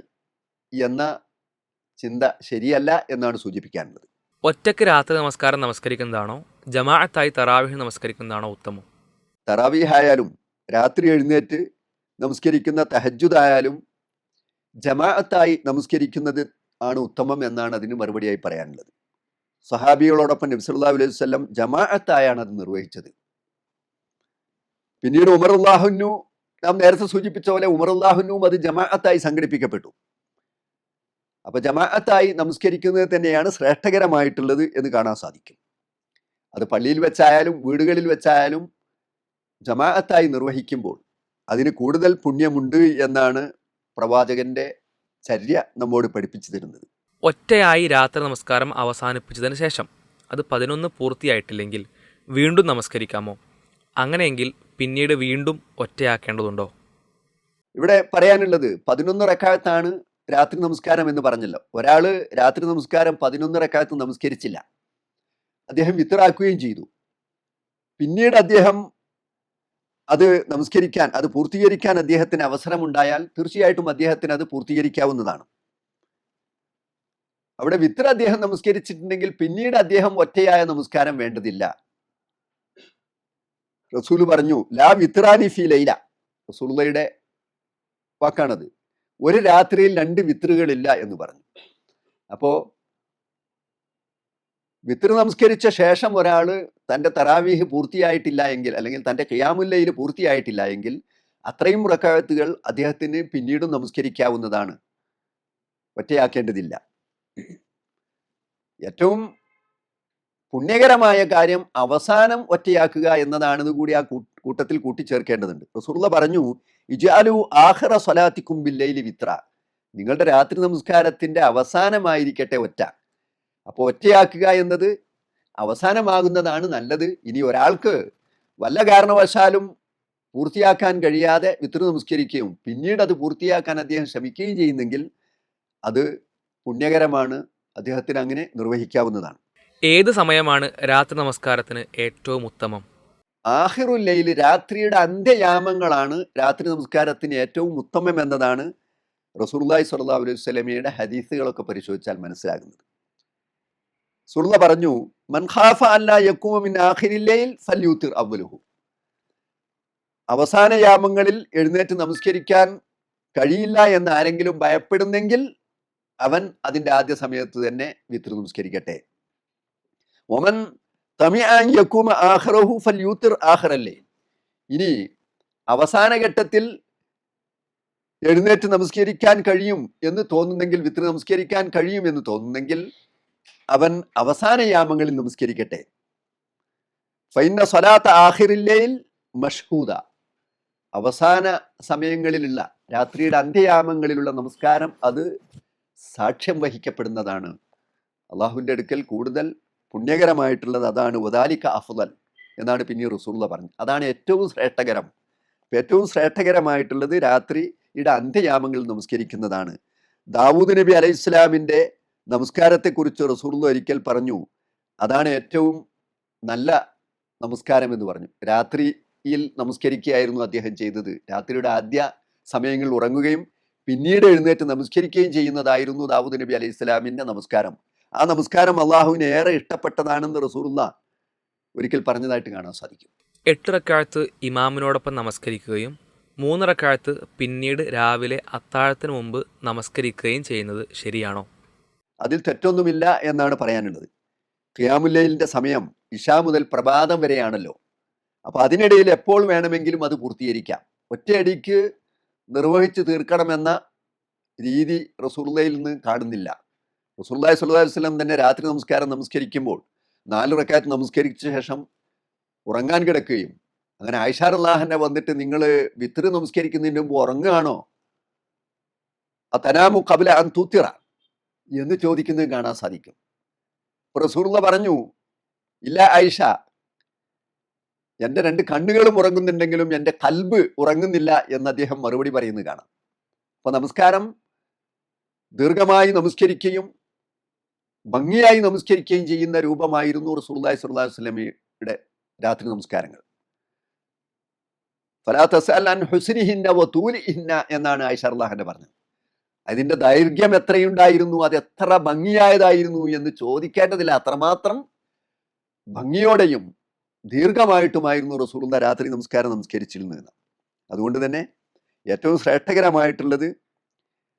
എന്ന ചിന്ത ശരിയല്ല എന്നാണ് സൂചിപ്പിക്കാനുള്ളത്. ഒറ്റയ്ക്ക് രാത്രി നമസ്കാരം നമസ്കരിക്കുന്നതാണോ ജമാഅത്തായി തറാവീഹ് നമസ്കരിക്കുന്നതാണോ ഉത്തമം? തറാവീഹ് ആയാലും രാത്രി എഴുന്നേറ്റ് നമസ്കരിക്കുന്ന തഹജ്ജുദ് ആയാലും ജമാഅത്തായി നമസ്കരിക്കുന്നത് ആണ് ഉത്തമം എന്നാണ് അതിന് മറുപടിയായി പറയാനുള്ളത്. സഹാബികളോടൊപ്പം നബി സല്ലല്ലാഹു അലൈഹി വസല്ലം ജമാഅത്തായാണ് അത് നിർവഹിച്ചത്. പിന്നീട് ഉമർ റളിയല്ലാഹു അൻഹു, നാം നേരത്തെ സൂചിപ്പിച്ച പോലെ ഉമർ റളിയല്ലാഹു അൻഹുവും അത് ജമാഅത്തായി സംഘടിപ്പിക്കപ്പെട്ടു. അപ്പൊ ജമാഅത്തായി നമസ്കരിക്കുന്നത് തന്നെയാണ് ശ്രേഷ്ഠകരമായിട്ടുള്ളത് എന്ന് കാണാൻ സാധിക്കും. അത് പള്ളിയിൽ വെച്ചായാലും വീടുകളിൽ വെച്ചായാലും ജമാഅത്തായി നിർവഹിക്കുമ്പോൾ അതിന് കൂടുതൽ പുണ്യമുണ്ട് എന്നാണ് പ്രവാചകന്റെ ചര്യ നമ്മോട് പഠിപ്പിച്ചു തരുന്നത്. ഒറ്റയായി രാത്രി നമസ്കാരം അവസാനിപ്പിച്ചതിന് ശേഷം അത് 11 പൂർത്തിയായിട്ടില്ലെങ്കിൽ വീണ്ടും നമസ്കരിക്കാമോ? അങ്ങനെയെങ്കിൽ പിന്നീട് വീണ്ടും ഒറ്റയാക്കേണ്ടതുണ്ടോ? ഇവിടെ പറയാനുള്ളത് 11 റക്അത്താണ് രാത്രി നമസ്കാരം എന്ന് പറഞ്ഞല്ലോ. ഒരാള് രാത്രി നമസ്കാരം 11 റക്അത്ത് നമസ്കരിച്ചില്ല, അദ്ദേഹം വിത്റാക്കുകയും ചെയ്തു. പിന്നീട് അദ്ദേഹം അത് നമസ്കരിക്കാൻ, അത് പൂർത്തീകരിക്കാൻ അദ്ദേഹത്തിന് അവസരമുണ്ടായാൽ തീർച്ചയായിട്ടും അദ്ദേഹത്തിന് അത് പൂർത്തീകരിക്കാവുന്നതാണ്. അവിടെ വിത്ര അദ്ദേഹം നമസ്കരിച്ചിട്ടുണ്ടെങ്കിൽ പിന്നീട് അദ്ദേഹം ഒറ്റയായ നമസ്കാരം വേണ്ടതില്ല. റസൂല് പറഞ്ഞു, ലാ വിത്രാനി ഫി ലൈല, റസൂലുള്ളാഹിയുടെ വാക്കാണത്. ഒരു രാത്രിയിൽ 2 വിത്രുകളില്ല എന്ന് പറഞ്ഞു. അപ്പോ വിത്ർ നമസ്കരിച്ച ശേഷം ഒരാൾ തൻ്റെ തറാവീഹ് പൂർത്തിയായിട്ടില്ല എങ്കിൽ, അല്ലെങ്കിൽ തൻ്റെ ഖിയാമുൽ ലൈൽ പൂർത്തിയായിട്ടില്ല എങ്കിൽ അത്രയും റക്അത്തുകൾ അദ്ദേഹത്തിന് പിന്നീടും നമസ്കരിക്കാവുന്നതാണ്, ഒറ്റയാക്കേണ്ടതില്ല. ഏറ്റവും പുണ്യകരമായ കാര്യം അവസാനം ഒറ്റയാക്കുക എന്നതാണെന്ന് കൂടി ആ കൂട്ടത്തിൽ കൂട്ടിച്ചേർക്കേണ്ടതുണ്ട്. റസൂലുള്ളാഹി പറഞ്ഞു, ഇജ്അലു ആഖിറ സ്വലാത്തിക്കും ബില്ലൈലി വിത്ര, നിങ്ങളുടെ രാത്രി നമസ്കാരത്തിന്റെ അവസാനമായിരിക്കട്ടെ ഒറ്റ. അപ്പോൾ ഒറ്റയാക്കുക എന്നത് അവസാനമാകുന്നതാണ് നല്ലത്. ഇനി ഒരാൾക്ക് വല്ല കാരണവശാലും പൂർത്തിയാക്കാൻ കഴിയാതെ വിത്ർ നമസ്കരിക്കുകയും പിന്നീട് അത് പൂർത്തിയാക്കാൻ അദ്ദേഹം ശ്രമിക്കുകയും ചെയ്യുന്നെങ്കിൽ അത് പുണ്യകരമാണ്, അദ്ദേഹത്തിന് അങ്ങനെ നിർവഹിക്കാവുന്നതാണ്. ഏത് സമയമാണ് രാത്രി നമസ്കാരത്തിന് ഏറ്റവും ഉത്തമം? ആഖിറുൽ ലൈൽ, രാത്രിയുടെ അന്ത്യയാമങ്ങളാണ് രാത്രി നമസ്കാരത്തിന് ഏറ്റവും ഉത്തമം എന്നതാണ് റസൂലുള്ളാഹി സ്വല്ലല്ലാഹു അലൈഹി വസല്ലമയുടെ ഹദീസുകളൊക്കെ പരിശോധിച്ചാൽ മനസ്സിലാകുന്നത്. റസൂലുള്ളാഹി പറഞ്ഞു, മൻ ഖാഫ അല്ലാ യഖൂമ മിൻ ആഖിരിൽ ലൈൽ ഫൽയൂത്തിർ അവ്വലുഹു, അവസാന യാമങ്ങളിൽ എഴുന്നേറ്റ് നമസ്കരിക്കാൻ കഴിയില്ല എന്ന് ആരെങ്കിലും ഭയപ്പെടുന്നെങ്കിൽ അവൻ അതിൻ്റെ ആദ്യ സമയത്ത് തന്നെ വിത്ർ നമസ്കരിക്കട്ടെ. ഒമൻ തമിഅ അൻ യഖൂമ ആഖിറഹു ഫൽയൂത്തിർ ആഖിറൽ ലൈൽ, ഇനി അവസാന ഘട്ടത്തിൽ എഴുന്നേറ്റ് നമസ്കരിക്കാൻ കഴിയും എന്ന് തോന്നുന്നെങ്കിൽ, വിത്ർ നമസ്കരിക്കാൻ കഴിയും എന്ന് തോന്നുന്നെങ്കിൽ അവൻ അവസാന യാമങ്ങളിൽ നമസ്കരിക്കട്ടെ. ഫൈന്ന സ്വലാത്ത ആഖിറിൽ ലൈൽ മഷ്ഹൂദ, അവസാന സമയങ്ങളിലുള്ള രാത്രിയുടെ അന്ത്യയാമങ്ങളിലുള്ള നമസ്കാരം അത് സാക്ഷ്യം വഹിക്കപ്പെടുന്നതാണ്. അള്ളാഹുവിൻ്റെ അടുക്കൽ കൂടുതൽ പുണ്യകരമായിട്ടുള്ളത് അതാണ്. വദാലിക അഫ്ളൽ എന്നാണ് പിന്നീട് റസൂലുള്ളാഹി പറഞ്ഞത്. അതാണ് ഏറ്റവും ശ്രേഷ്ഠകരം. ഏറ്റവും ശ്രേഷ്ഠകരമായിട്ടുള്ളത് രാത്രിയുടെ അന്ത്യയാമങ്ങളിൽ നമസ്കരിക്കുന്നതാണ്. ദാവൂദ് നബി അലൈഹി ഇസ്ലാമിൻ്റെ നമസ്കാരത്തെക്കുറിച്ച് റസൂലുള്ളാഹി ഒരിക്കൽ പറഞ്ഞു, അതാണ് ഏറ്റവും നല്ല നമസ്കാരം എന്ന് പറഞ്ഞു. രാത്രിയിൽ നമസ്കരിക്കുകയായിരുന്നു അദ്ദേഹം ചെയ്തത്. രാത്രിയുടെ ആദ്യ സമയങ്ങളിൽ ഉറങ്ങുകയും പിന്നീട് എഴുന്നേറ്റ് നമസ്കരിക്കുകയും ചെയ്യുന്നതായിരുന്നു ദാവൂദ് നബി അലൈഹി ഇസ്ലാമിൻ്റെ നമസ്കാരം. ആ നമസ്കാരം അള്ളാഹുവിന് ഏറെ ഇഷ്ടപ്പെട്ടതാണെന്ന് റസൂലുള്ളാഹി ഒരിക്കൽ പറഞ്ഞതായിട്ട് കാണാൻ സാധിക്കും. 8 റക്അത്ത് ഇമാമിനോടൊപ്പം നമസ്കരിക്കുകയും 3 റക്അത്ത് പിന്നീട് രാവിലെ അത്താഴത്തിന് മുമ്പ് നമസ്കരിക്കുകയും ചെയ്യുന്നത് ശരിയാണോ? അതിൽ തെറ്റൊന്നുമില്ല എന്നാണ് പറയാനുള്ളത്. ഖിയാമുൽ ലൈലിന്റെ സമയം ഇശാ മുതൽ പ്രഭാതം വരെയാണല്ലോ. അപ്പോൾ അതിനിടയിൽ എപ്പോൾ വേണമെങ്കിലും അത് പൂർത്തീകരിക്കാം. ഒറ്റയടിക്ക് നിർവഹിച്ച് തീർക്കണമെന്ന രീതി റസൂലുള്ളാഹിയിൽ നിന്ന് കാണുന്നില്ല. റസൂലുള്ളാഹി സ്വല്ലല്ലാഹു അലൈഹി വസല്ലം തന്നെ രാത്രി നമസ്കാരം നമസ്കരിക്കുമ്പോൾ 4 റക്അത്ത് നമസ്കരിച്ച ശേഷം ഉറങ്ങാൻ കിടക്കുകയും, അങ്ങനെ ആയിഷ റളിയല്ലാഹു അൻഹ വന്നിട്ട് നിങ്ങൾ വിത്ർ നമസ്കരിക്കുന്നതിന് മുമ്പ് ഉറങ്ങുകയാണോ, അതനാമു ഖബ്ല അൻ തുത്തിറ എന്ന് ചോദിക്കുന്നത് കാണാൻ സാധിക്കും. റസൂലുള്ളാഹി പറഞ്ഞു, ഇല്ല ആയിഷ, എൻ്റെ 2 കണ്ണുകളും ഉറങ്ങുന്നുണ്ടെങ്കിലും എൻ്റെ കൽബ് ഉറങ്ങുന്നില്ല എന്ന് അദ്ദേഹം മറുപടി പറയുന്നത് കാണാം. അപ്പോൾ നമസ്കാരം ദീർഘമായി നമസ്കരിക്കുകയും ഭംഗിയായി നമസ്കരിക്കുകയും ചെയ്യുന്ന രൂപമായിരുന്നു റസൂലുള്ളാഹി സ്വല്ലല്ലാഹു അലൈഹി വസല്ലമയുടെ രാത്രി നമസ്കാരങ്ങൾ. ഫലാ തസ്അൽ അൻ ഹുസ്നിഹിന്ന വതൂലിഹിന്ന എന്നാണ് ആയിഷ റളിയല്ലാഹു അൻഹ പറഞ്ഞത്. അതിൻ്റെ ദൈർഘ്യം എത്രയുണ്ടായിരുന്നു, അത് എത്ര ഭംഗിയായതായിരുന്നു എന്ന് ചോദിക്കേണ്ടതില്ല. അത്രമാത്രം ഭംഗിയോടെയും ദീർഘമായിട്ടുമായിരുന്നു റസൂലുള്ളാഹി രാത്രി നമസ്കാരം നമസ്കരിച്ചിരുന്നത്. അതുകൊണ്ട് തന്നെ ഏറ്റവും ശ്രേഷ്ഠകരമായിട്ടുള്ളത്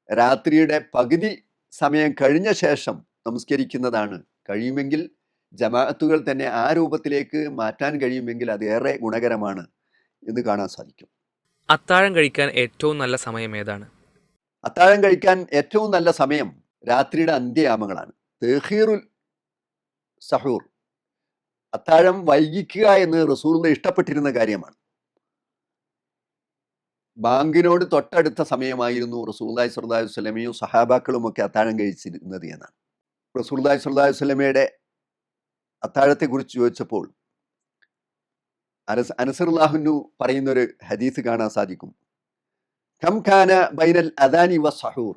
രാത്രിയുടെ പകുതി സമയം കഴിഞ്ഞ ശേഷം നമസ്കരിക്കുന്നതാണ്. കഴിയുമെങ്കിൽ ജമാഅത്തുകൾ തന്നെ ആ രൂപത്തിലേക്ക് മാറ്റാൻ കഴിയുമെങ്കിൽ അത് ഏറെ ഗുണകരമാണ് എന്ന് കാണാൻ സാധിക്കും. അത്താഴം കഴിക്കാൻ ഏറ്റവും നല്ല സമയം ഏതാണ്? അത്താഴം കഴിക്കാൻ ഏറ്റവും നല്ല സമയം രാത്രിയുടെ അന്ത്യയാമങ്ങളാണ്. തഖീറുൽ സഹൂർ, അത്താഴം വൈകിക്കുക എന്ന് റസൂലുള്ളാഹി ഇഷ്ടപ്പെട്ടിരുന്ന കാര്യമാണ്. ബാങ്കിനോട് തൊട്ടടുത്ത സമയമായിരുന്നു റസൂലുള്ളാഹി സ്വല്ലല്ലാഹു അലൈഹി വസല്ലമയും സഹാബാക്കളും ഒക്കെ അത്താഴം കഴിച്ചിരുന്നത് എന്നാണ്. റസൂലുള്ളാഹി സ്വല്ലല്ലാഹു അലൈഹി വസല്ലമയുടെ അത്താഴത്തെക്കുറിച്ച് ചോദിച്ചപ്പോൾ അനസ് റളിയല്ലാഹു അൻഹു പറയുന്നൊരു ഹദീസ് കാണാൻ സാധിക്കും. കം ഖാന ബൈനൽ അദാനി വസ്സഹൂർ,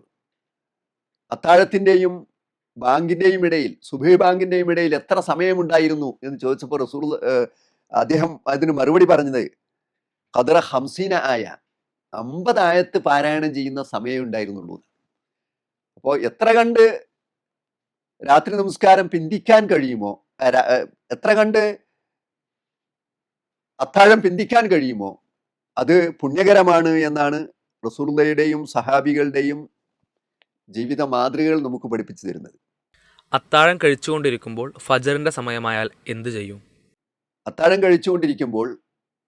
അത്താഴത്തിൻ്റെയും ബാങ്കിൻ്റെയും ഇടയിൽ, സുബഹി ബാങ്കിൻ്റെയും ഇടയിൽ എത്ര സമയമുണ്ടായിരുന്നു എന്ന് ചോദിച്ചപ്പോൾ അദ്ദേഹം അതിന് മറുപടി പറഞ്ഞത് ഖദറ ഹംസീന ആയ 50 ആയത്ത് പാരായണം ചെയ്യുന്ന സമയം ഉണ്ടായിരുന്നുള്ളൂ. അപ്പോൾ എത്ര കണ്ട് രാത്രി നമസ്കാരം പിന്തിക്കാൻ കഴിയുമോ, എത്ര കണ്ട് അത്താഴം പിന്തിക്കാൻ കഴിയുമോ അത് പുണ്യകരമാണ് എന്നാണ് റസൂലുള്ളാഹിയുടെയും സഹാബികളുടെയും ജീവിത മാതൃകകൾ നമുക്ക് പഠിപ്പിച്ചു തരുന്നത്. അത്താഴം കഴിച്ചുകൊണ്ടിരിക്കുമ്പോൾ ഫജറിന്റെ സമയമായാൽ എന്തു ചെയ്യും? അത്താഴം കഴിച്ചുകൊണ്ടിരിക്കുമ്പോൾ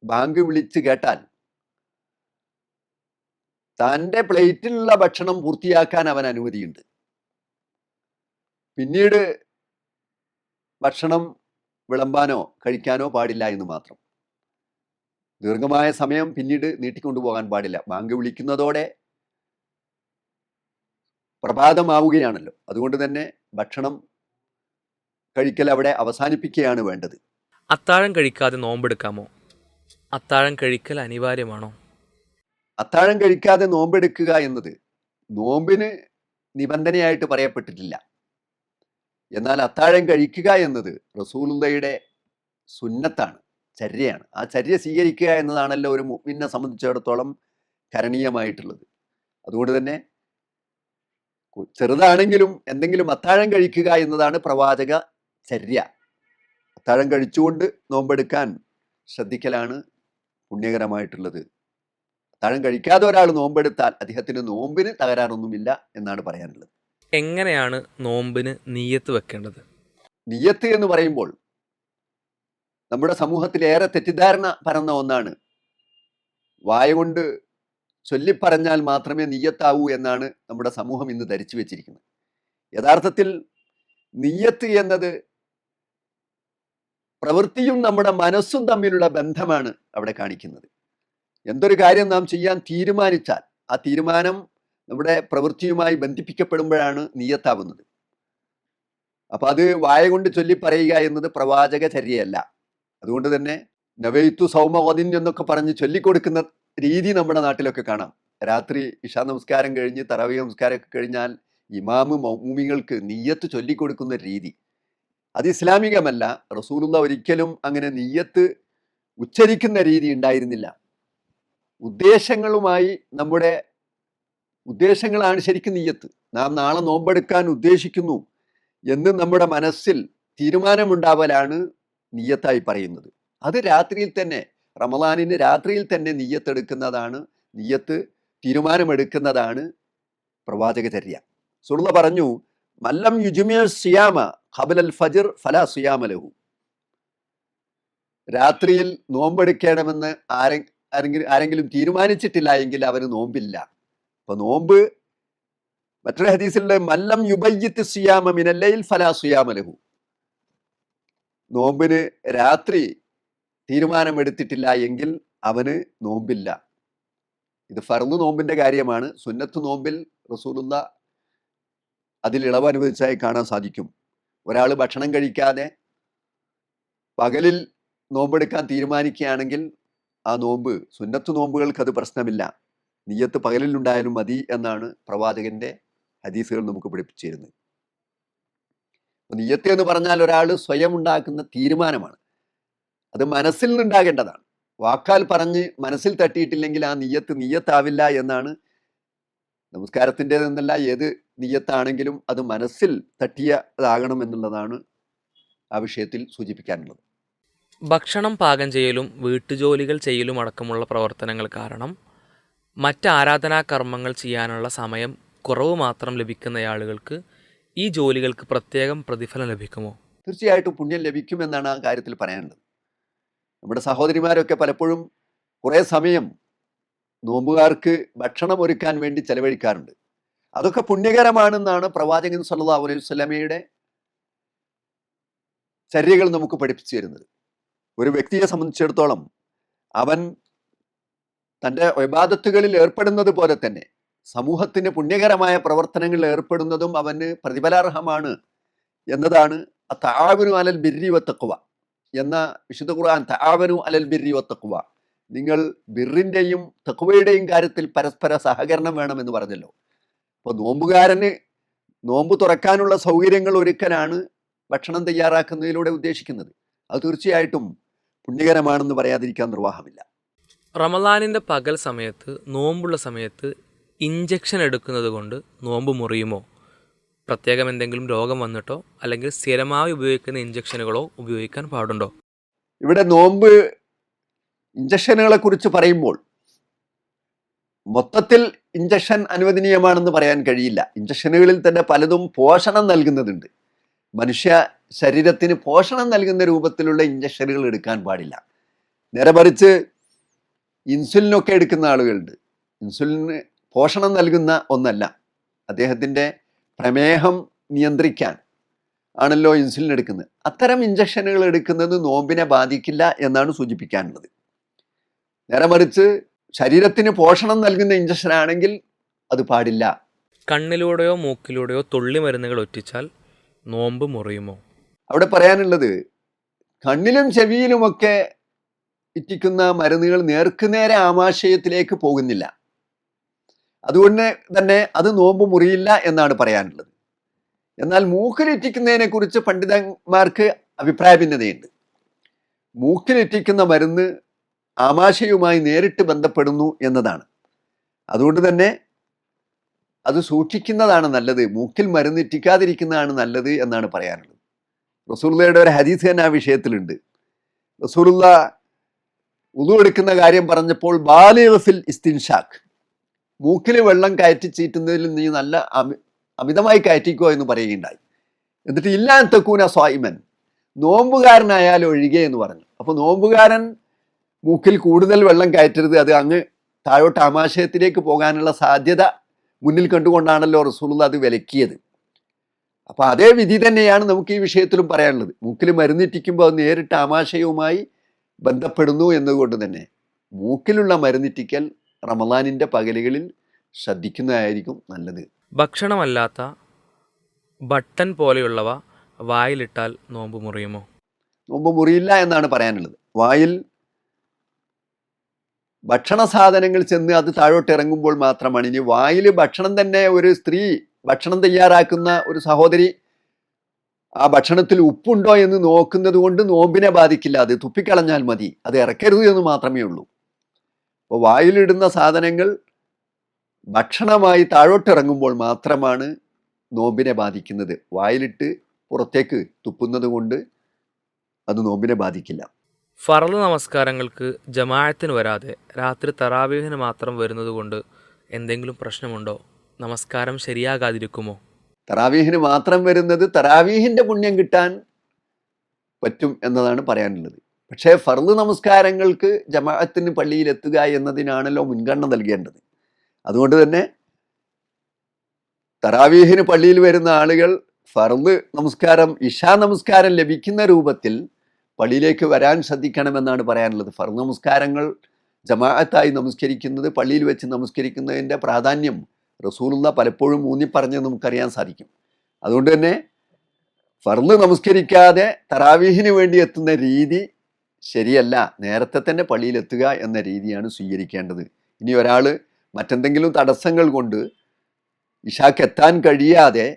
ബാങ്ക് വിളിച്ച് കേട്ടാൽ തൻ്റെ പ്ലേറ്റിലുള്ള ഭക്ഷണം പൂർത്തിയാക്കാൻ അവൻ അനുമതിയുണ്ട്. പിന്നീട് ഭക്ഷണം വിളമ്പാനോ കഴിക്കാനോ പാടില്ല എന്ന് മാത്രം. ദീർഘമായ സമയം പിന്നീട് നീട്ടിക്കൊണ്ടുപോകാൻ പാടില്ല. ബാങ്ക് വിളിക്കുന്നതോടെ പ്രഭാതമാവുകയാണല്ലോ. അതുകൊണ്ട് തന്നെ ഭക്ഷണം കഴിക്കൽ അവിടെ അവസാനിപ്പിക്കുകയാണ് വേണ്ടത്. അത്താഴം കഴിക്കാതെ നോമ്പെടുക്കാമോ? അത്താഴം കഴിക്കൽ അനിവാര്യമാണോ? അത്താഴം കഴിക്കാതെ നോമ്പെടുക്കുക എന്നത് നോമ്പിന് നിബന്ധനയായിട്ട് പറയപ്പെട്ടിട്ടില്ല. എന്നാൽ അത്താഴം കഴിക്കുക എന്നത് റസൂലുള്ളാഹിയുടെ സുന്നത്താണ്, ചര്യയാണ്. ആ ചര്യ സ്വീകരിക്കുക എന്നതാണല്ലോ ഒരു മുഅ്മിനെ സംബന്ധിച്ചിടത്തോളം കരണീയമായിട്ടുള്ളത്. അതുകൊണ്ട് തന്നെ ചെറുതാണെങ്കിലും എന്തെങ്കിലും അത്താഴം കഴിക്കുക എന്നതാണ് പ്രവാചക ചര്യ. അത്താഴം കഴിച്ചുകൊണ്ട് നോമ്പെടുക്കാൻ ശ്രദ്ധിക്കലാണ് പുണ്യകരമായിട്ടുള്ളത്. അത്താഴം കഴിക്കാതെ ഒരാൾ നോമ്പെടുത്താൽ അദ്ദേഹത്തിന് നോമ്പിന് തകരാറൊന്നുമില്ല എന്നാണ് പറയാനുള്ളത്. എങ്ങനെയാണ് നോമ്പിന് നിയ്യത്ത് വെക്കേണ്ടത്? നിയ്യത്ത് എന്ന് പറയുമ്പോൾ നമ്മുടെ സമൂഹത്തിൽ ഏറെ തെറ്റിദ്ധാരണ പരന്ന ഒന്നാണ്. വായ കൊണ്ട് ചൊല്ലിപ്പറഞ്ഞാൽ മാത്രമേ നിയ്യത്താവൂ എന്നാണ് നമ്മുടെ സമൂഹം ഇന്ന് ധരിച്ചു വെച്ചിരിക്കുന്നത്. യഥാർത്ഥത്തിൽ നിയ്യത്ത് എന്നത് പ്രവൃത്തിയും നമ്മുടെ മനസ്സും തമ്മിലുള്ള ബന്ധമാണ് അവിടെ കാണിക്കുന്നത്. എന്തൊരു കാര്യം നാം ചെയ്യാൻ തീരുമാനിച്ചാൽ ആ തീരുമാനം നമ്മുടെ പ്രവൃത്തിയുമായി ബന്ധിപ്പിക്കപ്പെടുമ്പോഴാണ് നിയ്യത്താവുന്നത്. അപ്പൊ അത് വായ കൊണ്ട് ചൊല്ലി പറയുക എന്നത് പ്രവാചക ചര്യയല്ല. അതുകൊണ്ട് തന്നെ നവൈത്തു സൗമവദിൻ എന്നൊക്കെ പറഞ്ഞ് ചൊല്ലിക്കൊടുക്കുന്ന രീതി നമ്മുടെ നാട്ടിലൊക്കെ കാണാം. രാത്രി ഇശാ നമസ്കാരം കഴിഞ്ഞ് തറാവീഹ് നമസ്കാരമൊക്കെ കഴിഞ്ഞാൽ ഇമാമ് മൗമൂമികൾക്ക് നിയ്യത്ത് ചൊല്ലിക്കൊടുക്കുന്ന രീതി അത് ഇസ്ലാമികമല്ല. റസൂലുള്ളാഹി ഒരിക്കലും അങ്ങനെ നിയ്യത്ത് ഉച്ചരിക്കുന്ന രീതി ഉണ്ടായിരുന്നില്ല. ഉദ്ദേശങ്ങളുമായി നമ്മുടെ ഉദ്ദേശങ്ങളാണ് ശരിക്കും നിയ്യത്ത്. നാം നാളെ നോമ്പെടുക്കാൻ ഉദ്ദേശിക്കുന്നു എന്ന് നമ്മുടെ മനസ്സിൽ തീരുമാനമുണ്ടാവലാണ് നിയ്യത്തായി പറയുന്നത്. അത് രാത്രിയിൽ തന്നെ, റമളാനിന് രാത്രിയിൽ തന്നെ നിയ്യത്തെടുക്കുന്നതാണ്, നിയ്യത്ത് തീരുമാനമെടുക്കുന്നതാണ് പ്രവാചക ചര്യ. സുർള പറഞ്ഞു, മല്ലം യുജ്മിഅ സിയാമ ഖബലൽ ഫജ്ർ ഫലാ സിയാമ ലഹു. രാത്രിയിൽ നോമ്പെടുക്കണമെന്ന് ആരെങ്കിലും തീരുമാനിച്ചിട്ടില്ല എങ്കിൽ അവന് നോമ്പില്ല. അപ്പൊ നോമ്പ് മറ്റൊരു ഹദീസിലെ മല്ലം യുബയ്യിത്ത് സിയാമ മിനൽ ലൈൽ ഫലാ സിയാമ ലഹു. നോമ്പിന് രാത്രി തീരുമാനമെടുത്തിട്ടില്ല എങ്കിൽ അവന് നോമ്പില്ല. ഇത് ഫർദ് നോമ്പിന്റെ കാര്യമാണ്. സുന്നത്ത് നോമ്പിൽ റസൂലുള്ളാഹി അതിൽ ഇളവ് അനുവദിച്ചായി കാണാൻ സാധിക്കും. ഒരാൾ ഭക്ഷണം കഴിക്കാതെ പകലിൽ നോമ്പെടുക്കാൻ തീരുമാനിക്കുകയാണെങ്കിൽ ആ നോമ്പ്, സുന്നത്ത് നോമ്പുകൾക്ക് അത് പ്രശ്നമില്ല, നിയ്യത്ത് പകലിലുണ്ടായാലും മതി എന്നാണ് പ്രവാചകന്റെ ഹദീസുകൾ നമുക്ക് പഠിപ്പിച്ചു തരുന്നത്. നിയ്യത്ത് എന്ന് പറഞ്ഞാൽ ഒരാൾ സ്വയം ഉണ്ടാക്കുന്ന തീരുമാനമാണ്. അത് മനസ്സിൽ നിന്നുണ്ടാകേണ്ടതാണ്. വാക്കാൽ പറഞ്ഞ് മനസ്സിൽ തട്ടിയിട്ടില്ലെങ്കിൽ ആ നിയ്യത്താവില്ല എന്നാണ്. നമസ്കാരത്തിൻ്റെതെന്നല്ല, ഏത് നിയ്യത്താണെങ്കിലും അത് മനസ്സിൽ തട്ടിയതാകണം എന്നുള്ളതാണ് ആ വിഷയത്തിൽ സൂചിപ്പിക്കാനുള്ളത്. ഭക്ഷണം പാകം ചെയ്യലും വീട്ടുജോലികൾ ചെയ്യലും അടക്കമുള്ള പ്രവർത്തനങ്ങൾ കാരണം മറ്റ് ആരാധനാ കർമ്മങ്ങൾ ചെയ്യാനുള്ള സമയം കുറവ് മാത്രം ലഭിക്കുന്ന ആളുകൾക്ക് ഈ ജോലികൾക്ക് പ്രത്യേകം പ്രതിഫലം ലഭിക്കുമോ? തീർച്ചയായിട്ടും പുണ്യം ലഭിക്കുമെന്നാണ് ആ കാര്യത്തിൽ പറയാനുള്ളത്. നമ്മുടെ സഹോദരിമാരൊക്കെ പലപ്പോഴും കുറേ സമയം നോമ്പുകാർക്ക് ഭക്ഷണം ഒരുക്കാൻ വേണ്ടി ചെലവഴിക്കാറുണ്ട്. അതൊക്കെ പുണ്യകരമാണെന്നാണ് പ്രവാചകൻ സല്ലല്ലാഹു അലൈഹി വസല്ലമയുടെ ചര്യകൾ നമുക്ക് പഠിപ്പിച്ചു തരുന്നത്. ഒരു വ്യക്തിയെ സംബന്ധിച്ചിടത്തോളം അവൻ തൻ്റെ ഇബാദത്തുകളിൽ ഏർപ്പെടുന്നത് പോലെ തന്നെ സമൂഹത്തിന് പുണ്യകരമായ പ്രവർത്തനങ്ങളിൽ ഏർപ്പെടുന്നതും അവന് പ്രതിഫലാർഹമാണ് എന്നതാണ് തആവനു അലൽ ബിർരി വത്തഖ്വ എന്ന വിശുദ്ധ ഖുർആൻ. തആവനു അലൽ ബിർരി വത്തഖ്വ, നിങ്ങൾ ബിറിൻ്റെയും തഖ്വയുടെയും കാര്യത്തിൽ പരസ്പര സഹകരണം വേണമെന്ന് പറഞ്ഞല്ലോ. അപ്പോൾ നോമ്പുകാരന് നോമ്പ് തുറക്കാനുള്ള സൗകര്യങ്ങൾ ഒരുക്കലാണ് ഭക്ഷണം തയ്യാറാക്കുന്നതിലൂടെ ഉദ്ദേശിക്കുന്നത്. അത് തീർച്ചയായിട്ടും പുണ്യകരമാണെന്ന് പറയാതിരിക്കാൻ നിർവാഹമില്ല. റമദാനിൻ്റെ പകൽ സമയത്ത്, നോമ്പുള്ള സമയത്ത് ഇഞ്ചക്ഷൻ എടുക്കുന്നത് കൊണ്ട് നോമ്പ് മുറിയുമോ? പ്രത്യേകം എന്തെങ്കിലും രോഗം വന്നിട്ടോ അല്ലെങ്കിൽ സ്ഥിരമായി ഉപയോഗിക്കുന്ന ഇഞ്ചക്ഷനുകളോ ഉപയോഗിക്കാൻ പാടുണ്ടോ? ഇവിടെ നോമ്പ് ഇഞ്ചക്ഷനുകളെ കുറിച്ച് പറയുമ്പോൾ മൊത്തത്തിൽ ഇഞ്ചക്ഷൻ അനുവദനീയമാണെന്ന് പറയാൻ കഴിയില്ല. ഇഞ്ചക്ഷനുകളിൽ തന്നെ പലതും പോഷണം നൽകുന്നതുണ്ട്. മനുഷ്യ ശരീരത്തിന് പോഷണം നൽകുന്ന രൂപത്തിലുള്ള ഇഞ്ചക്ഷനുകൾ എടുക്കാൻ പാടില്ല. നേരെ മറിച്ച് ഇൻസുലിനൊക്കെ എടുക്കുന്ന ആളുകളുണ്ട്. ഇൻസുലിന് പോഷണം നൽകുന്ന ഒന്നല്ല. അദ്ദേഹത്തിൻ്റെ പ്രമേഹം നിയന്ത്രിക്കാൻ ആണല്ലോ ഇൻസുലിൻ എടുക്കുന്നത്. അത്തരം ഇഞ്ചക്ഷനുകൾ എടുക്കുന്നത് നോമ്പിനെ ബാധിക്കില്ല എന്നാണ് സൂചിപ്പിക്കാനുള്ളത്. നേരെ മറിച്ച് ശരീരത്തിന് പോഷണം നൽകുന്ന ഇഞ്ചക്ഷൻ ആണെങ്കിൽ അത് പാടില്ല. കണ്ണിലൂടെയോ മൂക്കിലൂടെയോ തുള്ളി മരുന്നുകൾ ഒറ്റിച്ചാൽ നോമ്പ് മുറിയുമോ? അവിടെ പറയാനുള്ളത്, കണ്ണിലും ചെവിയിലുമൊക്കെ ഇറ്റിക്കുന്ന മരുന്നുകൾ നേർക്കുനേരെ ആമാശയത്തിലേക്ക് പോകുന്നില്ല. അതുകൊണ്ട് തന്നെ അത് നോമ്പ് മുറിയില്ല എന്നാണ് പറയാനുള്ളത്. എന്നാൽ മൂക്കിലിറ്റിക്കുന്നതിനെ കുറിച്ച് പണ്ഡിതന്മാർക്ക് അഭിപ്രായ ഭിന്നതയുണ്ട്. മൂക്കിലിറ്റിക്കുന്ന മരുന്ന് ആമാശയവുമായി നേരിട്ട് ബന്ധപ്പെടുന്നു എന്നതാണ്. അതുകൊണ്ട് തന്നെ അത് സൂക്ഷിക്കുന്നതാണ് നല്ലത്, മൂക്കിൽ മരുന്നിറ്റിക്കാതിരിക്കുന്നതാണ് നല്ലത് എന്നാണ് പറയാനുള്ളത്. റസൂലുള്ളാഹിയുടെ ഒരു ഹദീസ് തന്നെ ആ വിഷയത്തിലുണ്ട്. റസൂലുള്ള വുളു എടുക്കുന്ന കാര്യം പറഞ്ഞപ്പോൾ ബാലിഗ് ഫിൽ ഇസ്തിൻഷാഖ്, മൂക്കിൽ വെള്ളം കയറ്റി ചീറ്റുന്നതിൽ നീ നല്ല അമിതമായി കയറ്റിക്കോ എന്ന് പറയുകയുണ്ടായി. എന്നിട്ട് ഇല്ലാ തക്കൂന സ്വായിമൻ, നോമ്പുകാരനായാൽ ഒഴികെ എന്ന് പറഞ്ഞു. അപ്പോൾ നോമ്പുകാരൻ മൂക്കിൽ കൂടുതൽ വെള്ളം കയറ്റരുത്, അത് അങ്ങ് താഴോട്ട് ആമാശയത്തിലേക്ക് പോകാനുള്ള സാധ്യത മുന്നിൽ കണ്ടുകൊണ്ടാണല്ലോ റസൂലുള്ള അത് വിലക്കിയത്. അപ്പോൾ അതേ വിധി തന്നെയാണ് നമുക്ക് ഈ വിഷയത്തിലും പറയാനുള്ളത്. മൂക്കിൽ മരുന്നിറ്റിക്കുമ്പോൾ അത് നേരിട്ട് ആമാശയവുമായി ബന്ധപ്പെടുന്നു എന്നതുകൊണ്ട് തന്നെ മൂക്കിലുള്ള മരുന്നിറ്റിക്കൽ റമദാനിൻ്റെ പകലുകളിൽ ശ്രദ്ധിക്കുന്നതായിരിക്കും നല്ലത്. ഭക്ഷണമല്ലാത്ത ബട്ടൺ പോലെയുള്ളവ വായിലിട്ടാൽ നോമ്പ് മുറിയുമോ? നോമ്പ് മുറിയില്ല എന്നാണ് പറയാനുള്ളത്. വായിൽ ഭക്ഷണ സാധനങ്ങൾ ചെന്ന് അത് താഴോട്ട് ഇറങ്ങുമ്പോൾ മാത്രമാണ്. ഇനി വായിൽ ഭക്ഷണം തന്നെ, ഒരു സ്ത്രീ ഭക്ഷണം തയ്യാറാക്കുന്ന ഒരു സഹോദരി ആ ഭക്ഷണത്തിൽ ഉപ്പുണ്ടോ എന്ന് നോക്കുന്നത് കൊണ്ട് നോമ്പിനെ ബാധിക്കില്ല. അത് തുപ്പിക്കളഞ്ഞാൽ മതി, അത് ഇറക്കരുത് എന്ന് മാത്രമേ ഉള്ളൂ. അപ്പോൾ വായിലിടുന്ന സാധനങ്ങൾ ഭക്ഷണമായി താഴോട്ടിറങ്ങുമ്പോൾ മാത്രമാണ് നോമ്പിനെ ബാധിക്കുന്നത്. വായിലിട്ട് പുറത്തേക്ക് തുപ്പുന്നത് കൊണ്ട് അത് നോമ്പിനെ ബാധിക്കില്ല. ഫർള് നമസ്കാരങ്ങൾക്ക് ജമാഅത്തിന് വരാതെ രാത്രി തറാവീഹിന് മാത്രം വരുന്നത് കൊണ്ട് എന്തെങ്കിലും പ്രശ്നമുണ്ടോ? നമസ്കാരം ശരിയാകാതിരിക്കുമോ? തറാവീഹിന് മാത്രം വരുന്നത് തറാവീഹിൻ്റെ പുണ്യം കിട്ടാൻ പറ്റും എന്നതാണ് പറയാനുള്ളത്. പക്ഷേ ഫർള് നമസ്കാരങ്ങൾക്ക് ജമാഅത്തിന് പള്ളിയിലെത്തുക എന്നതിനാണല്ലോ മുൻഗണന നൽകേണ്ടത്. അതുകൊണ്ട് തന്നെ തറാവീഹിന് പള്ളിയിൽ വരുന്ന ആളുകൾ ഫർള് നമസ്കാരം, ഇശാ നമസ്കാരം ലഭിക്കുന്ന രൂപത്തിൽ പള്ളിയിലേക്ക് വരാൻ ശ്രദ്ധിക്കണമെന്നാണ് പറയാനുള്ളത്. ഫർള് നമസ്കാരങ്ങൾ ജമാഅത്തായി നമസ്കരിക്കുന്നത്, പള്ളിയിൽ വെച്ച് നമസ്കരിക്കുന്നതിൻ്റെ പ്രാധാന്യം റസൂലുള്ള പലപ്പോഴും ഊന്നിപ്പറഞ്ഞ് നമുക്കറിയാൻ സാധിക്കും. അതുകൊണ്ട് തന്നെ ഫർള് നമസ്കരിക്കാതെ തറാവീഹിന് വേണ്ടി എത്തുന്ന രീതി ശരിയല്ല. നേരത്തെ തന്നെ പള്ളിയിലെത്തുക എന്ന രീതിയാണ് സ്വീകരിക്കേണ്ടത്. ഇനി ഒരാൾ മറ്റെന്തെങ്കിലും തടസ്സങ്ങൾ കൊണ്ട് ഇശാക്ക് എത്താൻ കഴിയാതെ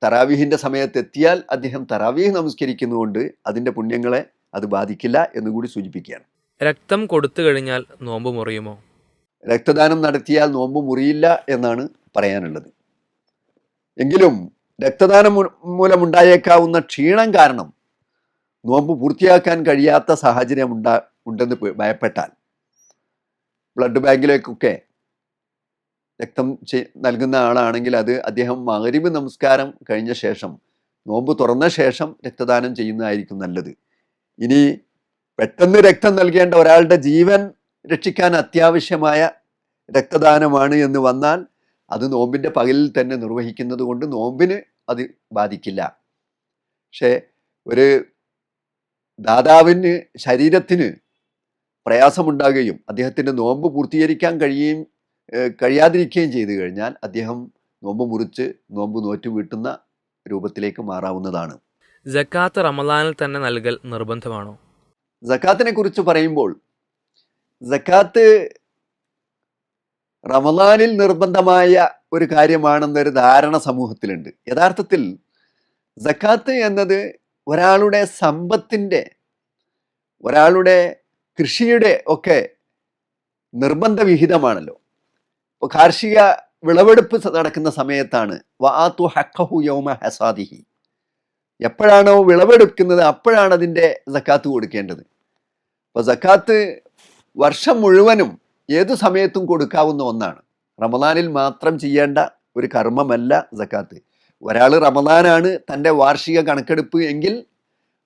തറാവീഹിൻ്റെ സമയത്ത് എത്തിയാൽ അദ്ദേഹം തറാവീഹ് നമസ്കരിക്കുന്നതുകൊണ്ട് അതിൻ്റെ പുണ്യങ്ങളെ അത് ബാധിക്കില്ല എന്നുകൂടി സൂചിപ്പിക്കുകയാണ്. രക്തം കൊടുത്തു കഴിഞ്ഞാൽ നോമ്പ് മുറിയുമോ? രക്തദാനം നടത്തിയാൽ നോമ്പ് മുറിയില്ല എന്നാണ് പറയാനുള്ളത്. എങ്കിലും രക്തദാനം മൂലമുണ്ടായേക്കാവുന്ന ക്ഷീണം കാരണം നോമ്പ് പൂർത്തിയാക്കാൻ കഴിയാത്ത സാഹചര്യം ഉണ്ടെന്ന് ഭയപ്പെട്ടാൽ ബ്ലഡ് ബാങ്കിലേക്കൊക്കെ രക്തം നൽകുന്ന ആളാണെങ്കിൽ അത് അദ്ദേഹം മഗ്‌രിബ് നമസ്കാരം കഴിഞ്ഞ ശേഷം, നോമ്പ് തുറന്ന ശേഷം രക്തദാനം ചെയ്യുന്നതായിരിക്കും നല്ലത്. ഇനി പെട്ടെന്ന് രക്തം നൽകേണ്ട ഒരാളുടെ ജീവൻ രക്ഷിക്കാൻ അത്യാവശ്യമായ രക്തദാനമാണ് എന്ന് വന്നാൽ അത് നോമ്പിൻ്റെ പകലിൽ തന്നെ നിർവഹിക്കുന്നത് കൊണ്ട് നോമ്പിന് അത് ബാധിക്കില്ല. പക്ഷേ ഒരു ദാതാവിന് ശരീരത്തിന് പ്രയാസമുണ്ടാകുകയും അദ്ദേഹത്തിൻ്റെ നോമ്പ് പൂർത്തീകരിക്കാൻ കഴിയാതിരിക്കുകയും ചെയ്തു കഴിഞ്ഞാൽ അദ്ദേഹം നോമ്പ് മുറിച്ച് നോമ്പ് നോറ്റ് വീട്ടുന്ന രൂപത്തിലേക്ക് മാറാവുന്നതാണ്. സക്കാത്ത് റമദാനിൽ തന്നെ നൽകൽ നിർബന്ധമാണോ? സക്കാത്തിനെ കുറിച്ച് പറയുമ്പോൾ സക്കാത്ത് റമദാനിൽ നിർബന്ധമായ ഒരു കാര്യമാണെന്നൊരു ധാരണ സമൂഹത്തിലുണ്ട്. യഥാർത്ഥത്തിൽ സക്കാത്ത് എന്നത് ഒരാളുടെ സമ്പത്തിൻ്റെ ഒരാളുടെ കൃഷിയുടെ ഒക്കെ നിർബന്ധ വിഹിതമാണല്ലോ. ഇപ്പോൾ കാർഷിക വിളവെടുപ്പ് നടക്കുന്ന സമയത്താണ് വആതു ഹഖഹു യൗമ ഹസാദിഹി, എപ്പോഴാണോ വിളവെടുക്കുന്നത് അപ്പോഴാണ് അതിൻ്റെ സക്കാത്ത് കൊടുക്കേണ്ടത്. അപ്പോൾ സക്കാത്ത് വർഷം മുഴുവനും ഏതു സമയത്തും കൊടുക്കാവുന്ന ഒന്നാണ്. റമദാനിൽ മാത്രം ചെയ്യേണ്ട ഒരു കർമ്മമല്ല സക്കാത്ത്. ഒരാൾ റമദാനാണ് തൻ്റെ വാർഷിക കണക്കെടുപ്പ് എങ്കിൽ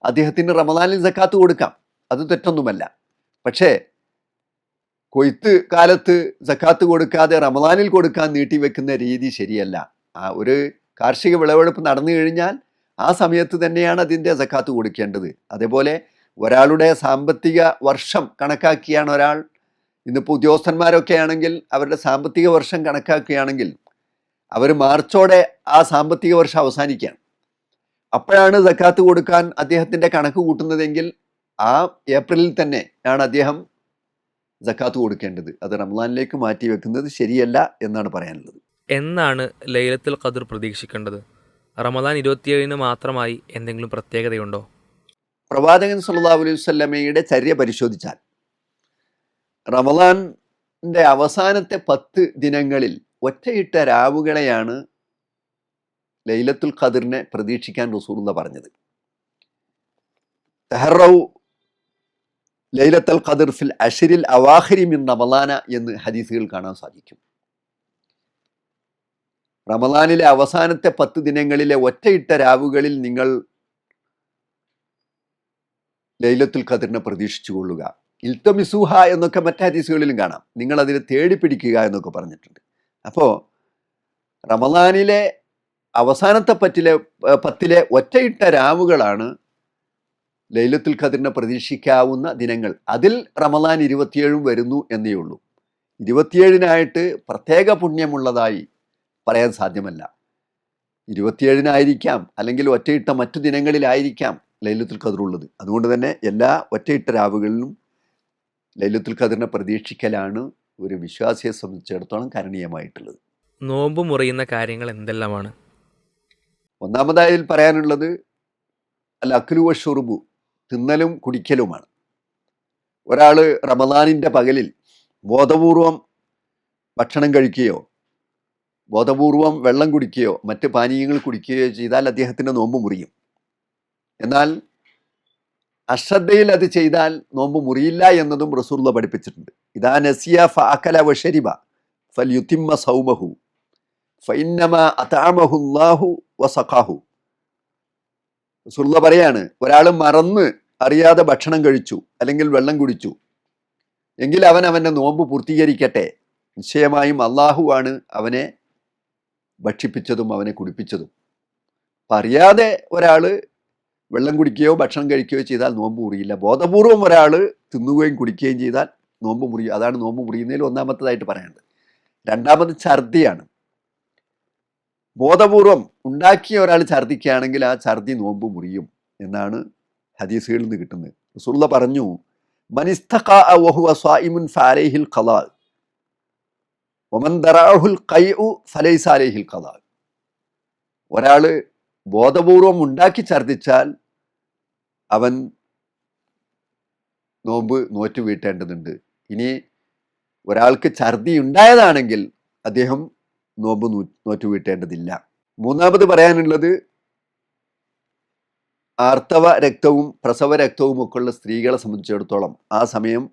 അദ്ദേഹത്തിന് റമദാനിൽ സക്കാത്ത് കൊടുക്കാം, അത് തെറ്റൊന്നുമല്ല. പക്ഷേ കൊയ്ത്ത് കാലത്ത് സക്കാത്ത് കൊടുക്കാതെ റമദാനിൽ കൊടുക്കാൻ നീട്ടിവെക്കുന്ന രീതി ശരിയല്ല. ആ ഒരു കാർഷിക വിളവെടുപ്പ് നടന്നു കഴിഞ്ഞാൽ ആ സമയത്ത് തന്നെയാണ് അതിൻ്റെ സക്കാത്ത് കൊടുക്കേണ്ടത്. അതേപോലെ ഒരാളുടെ സാമ്പത്തിക വർഷം കണക്കാക്കിയാണ് ഒരാൾ, ഇന്നിപ്പോൾ ഉദ്യോഗസ്ഥന്മാരൊക്കെ ആണെങ്കിൽ അവരുടെ സാമ്പത്തിക വർഷം കണക്കാക്കുകയാണെങ്കിൽ അവർ മാർച്ചോടെ ആ സാമ്പത്തിക വർഷം അവസാനിക്കുകയാണ്. അപ്പോഴാണ് സക്കാത്ത് കൊടുക്കാൻ അദ്ദേഹത്തിൻ്റെ കണക്ക് കൂട്ടുന്നതെങ്കിൽ ആ ഏപ്രിലിൽ തന്നെ ആണ് അദ്ദേഹം സക്കാത്ത് കൊടുക്കേണ്ടത്. അത് റമദാനിലേക്ക് മാറ്റി വെക്കുന്നത് ശരിയല്ല എന്നാണ് പറയാനുള്ളത്. എന്നാണ് ലൈലത്തുൽ ഖദ്ർ പ്രതീക്ഷിക്കേണ്ടത്? റമദാൻ 27-ന് മാത്രമായി എന്തെങ്കിലും പ്രത്യേകതയുണ്ടോ? പ്രവാചകൻ സല്ലല്ലാഹു അലൈഹി വസല്ലമയുടെ ചര്യ പരിശോധിച്ചാൽ റമദാനിൻ്റെ അവസാനത്തെ 10 ദിനങ്ങളിൽ ഒറ്റയിട്ട രാവുകളെയാണ് ലൈലത്തുൽ ഖദ്റിനെ പ്രതീക്ഷിക്കാൻ റസൂലുള്ളാഹി പറഞ്ഞത്. തഹറൗ ലൈലത്തുൽ ഖദ്ർ ഫിൽ അശ്രിൽ അവാഖിരി മിൻ റമദാന എന്ന് ഹദീസുകൾ കാണാൻ സാധിക്കും. റമദാനിലെ അവസാനത്തെ 10 ദിനങ്ങളിലെ ഒറ്റയിട്ട രാവുകളിൽ നിങ്ങൾ ലൈലത്തുൽ ഖദ്റിനെ പ്രതീക്ഷിച്ചു കൊള്ളുക. ഇൽത്തമിസുഹ എന്നൊക്കെ മറ്റ് ഹദീസുകളിലും കാണാം. നിങ്ങൾ അതിനെ തേടി പിടിക്കുക എന്നൊക്കെ പറഞ്ഞിട്ടുണ്ട്. അപ്പോൾ റമദാനിലെ അവസാനത്തെ 10 ഒറ്റയിട്ട രാവുകളാണ് ലൈലത്തുൽ ഖദ്റിനെ പ്രതീക്ഷിക്കാവുന്ന ദിനങ്ങൾ. അതിൽ റമദാൻ 27 വരുന്നു എന്നേ ഉള്ളൂ. 27-നായിട്ട് പ്രത്യേക പുണ്യമുള്ളതായി പറയാൻ സാധ്യമല്ല. 27-നായിരിക്കാം, അല്ലെങ്കിൽ ഒറ്റയിട്ട മറ്റു ദിനങ്ങളിലായിരിക്കാം ലൈലത്തുൽ ഖദ്ർ ഉള്ളത്. അതുകൊണ്ട് തന്നെ എല്ലാ ഒറ്റയിട്ട രാവുകളിലും ലൈലത്തുൽ ഖദ്റിനെ പ്രതീക്ഷിക്കലാണ് ഒരു വിശ്വാസിയെ സംബന്ധിച്ചിടത്തോളം കരണീയമായിട്ടുള്ളത്. നോമ്പ് മുറിയുന്ന കാര്യങ്ങൾ എന്തെല്ലാമാണ്? ഒന്നാമതായി പറയാനുള്ളത് അൽ അക്ലു വശുറുബു, തിന്നലും കുടിക്കലുമാണ്. ഒരാൾ റമദാനിൻ്റെ പകലിൽ ബോധപൂർവം ഭക്ഷണം കഴിക്കുകയോ ബോധപൂർവം വെള്ളം കുടിക്കുകയോ മറ്റ് പാനീയങ്ങൾ കുടിക്കുകയോ ചെയ്താൽ അദ്ദേഹത്തിൻ്റെ നോമ്പ് മുറിയും. എന്നാൽ അശ്രദ്ധയിൽ അത് ചെയ്താൽ നോമ്പ് മുറിയില്ല എന്നതും റസൂലുള്ളാഹി പഠിപ്പിച്ചിട്ടുണ്ട്. ഇദാ നസിയ ഫഅകല വശരിബ ഫൽയുതിമ്മ സൗമഹു ഫഇന്നമാ അത്അമഹു അല്ലാഹു വസഖാഹു. റസൂലുള്ളാഹി പറയാണ്, ഒരാൾ മറന്ന് അറിയാതെ ഭക്ഷണം കഴിച്ചു അല്ലെങ്കിൽ വെള്ളം കുടിച്ചു എങ്കിൽ അവൻ അവൻ്റെ നോമ്പ് പൂർത്തീകരിക്കട്ടെ. നിശ്ചയമായും അള്ളാഹുവാണ് അവനെ ഭക്ഷിപ്പിച്ചതും അവനെ കുടിപ്പിച്ചതും. അപ്പം അറിയാതെ ഒരാൾ വെള്ളം കുടിക്കുകയോ ഭക്ഷണം കഴിക്കുകയോ ചെയ്താൽ നോമ്പ് മുറിയില്ല. ബോധപൂർവം ഒരാൾ തിന്നുകയും കുടിക്കുകയും ചെയ്താൽ നോമ്പ് മുറിയും. അതാണ് നോമ്പ് മുറിയുന്നതിൽ ഒന്നാമത്തേതായിട്ട് പറയേണ്ടത്. രണ്ടാമത് ഛർദിയാണ്. ബോധപൂർവം ഉണ്ടാക്കിയ ഒരാൾ ഛർദിക്കുകയാണെങ്കിൽ ആ ഛർദി നോമ്പ് മുറിയും എന്നാണ് ഹദീസുകളിൽ നിന്ന് കിട്ടുന്നത്. റസൂലുള്ളാഹി പറഞ്ഞു, മനിസ്തഖാ വഹുവ സ്വായിമുൻ ഫഅലൈഹിൽ ഖളാ വമൻ ദറഅഹുൽ ഖൈഉ ഫലൈസ അലൈഹിൽ ഖളാ. ഒരാൾ ബോധപൂർവം ഉണ്ടാക്കി ഛർദിച്ചാൽ അവൻ നോമ്പ് നോറ്റു വീട്ടേണ്ടതുണ്ട്. ഇനി ഒരാൾക്ക് ഛർദി ഉണ്ടായതാണെങ്കിൽ അദ്ദേഹം നോമ്പ് നോറ്റു വീട്ടേണ്ടതില്ല. മൂന്നാമത് പറയാനുള്ളത്, ആർത്തവ രക്തവും പ്രസവ രക്തവും ഒക്കെ ഉള്ള സ്ത്രീകളെ സംബന്ധിച്ചിടത്തോളം ആ സമയം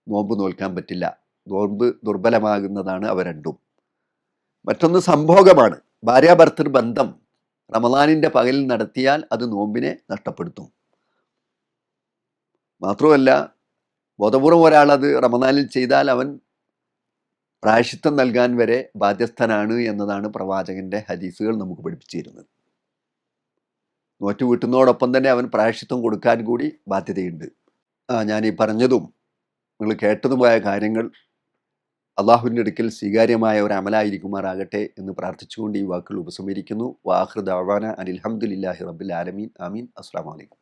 നോമ്പ് നോൽക്കാൻ പറ്റില്ല. നോമ്പ് ദുർബലമാകുന്നതാണ് അവ രണ്ടും. മറ്റൊന്ന് സംഭോഗമാണ്. ഭാര്യാഭർത്തൃ ബന്ധം റമദാനിൻ്റെ പകലിൽ നടത്തിയാൽ അത് നോമ്പിനെ നഷ്ടപ്പെടുത്തും. മാത്രമല്ല ബോധപൂർവം ഒരാൾ അത് റമദാനിൽ ചെയ്താൽ അവൻ പ്രായശ്ചിത്തം നൽകാൻ വരെ ബാധ്യസ്ഥനാണ് എന്നതാണ് പ്രവാചകന്റെ ഹദീസുകൾ നമുക്ക് പഠിപ്പിച്ചു തരുന്നത്. നോറ്റു വീട്ടുന്നതോടൊപ്പം തന്നെ അവൻ പ്രായശ്ചിത്തം കൊടുക്കാൻ കൂടി ബാധ്യതയുണ്ട്. ഞാൻ ഈ പറഞ്ഞതും നിങ്ങൾ കേട്ടതുമായ കാര്യങ്ങൾ അള്ളാഹുവിൻ്റെ അടുക്കൽ സ്വീകാര്യമായ ഒരു അമലായിരിക്കുമാറാകട്ടെ എന്ന് പ്രാർത്ഥിച്ചുകൊണ്ട് ഈ വാക്കുകൾ ഉപസംഹരിക്കുന്നു. വാഖിറു ദഅ്വാനാ അനിൽ ഹംദുലില്ലാഹി റബ്ബിൽ ആലമീൻ. ആമീൻ. അസ്സലാമു അലൈക്കും.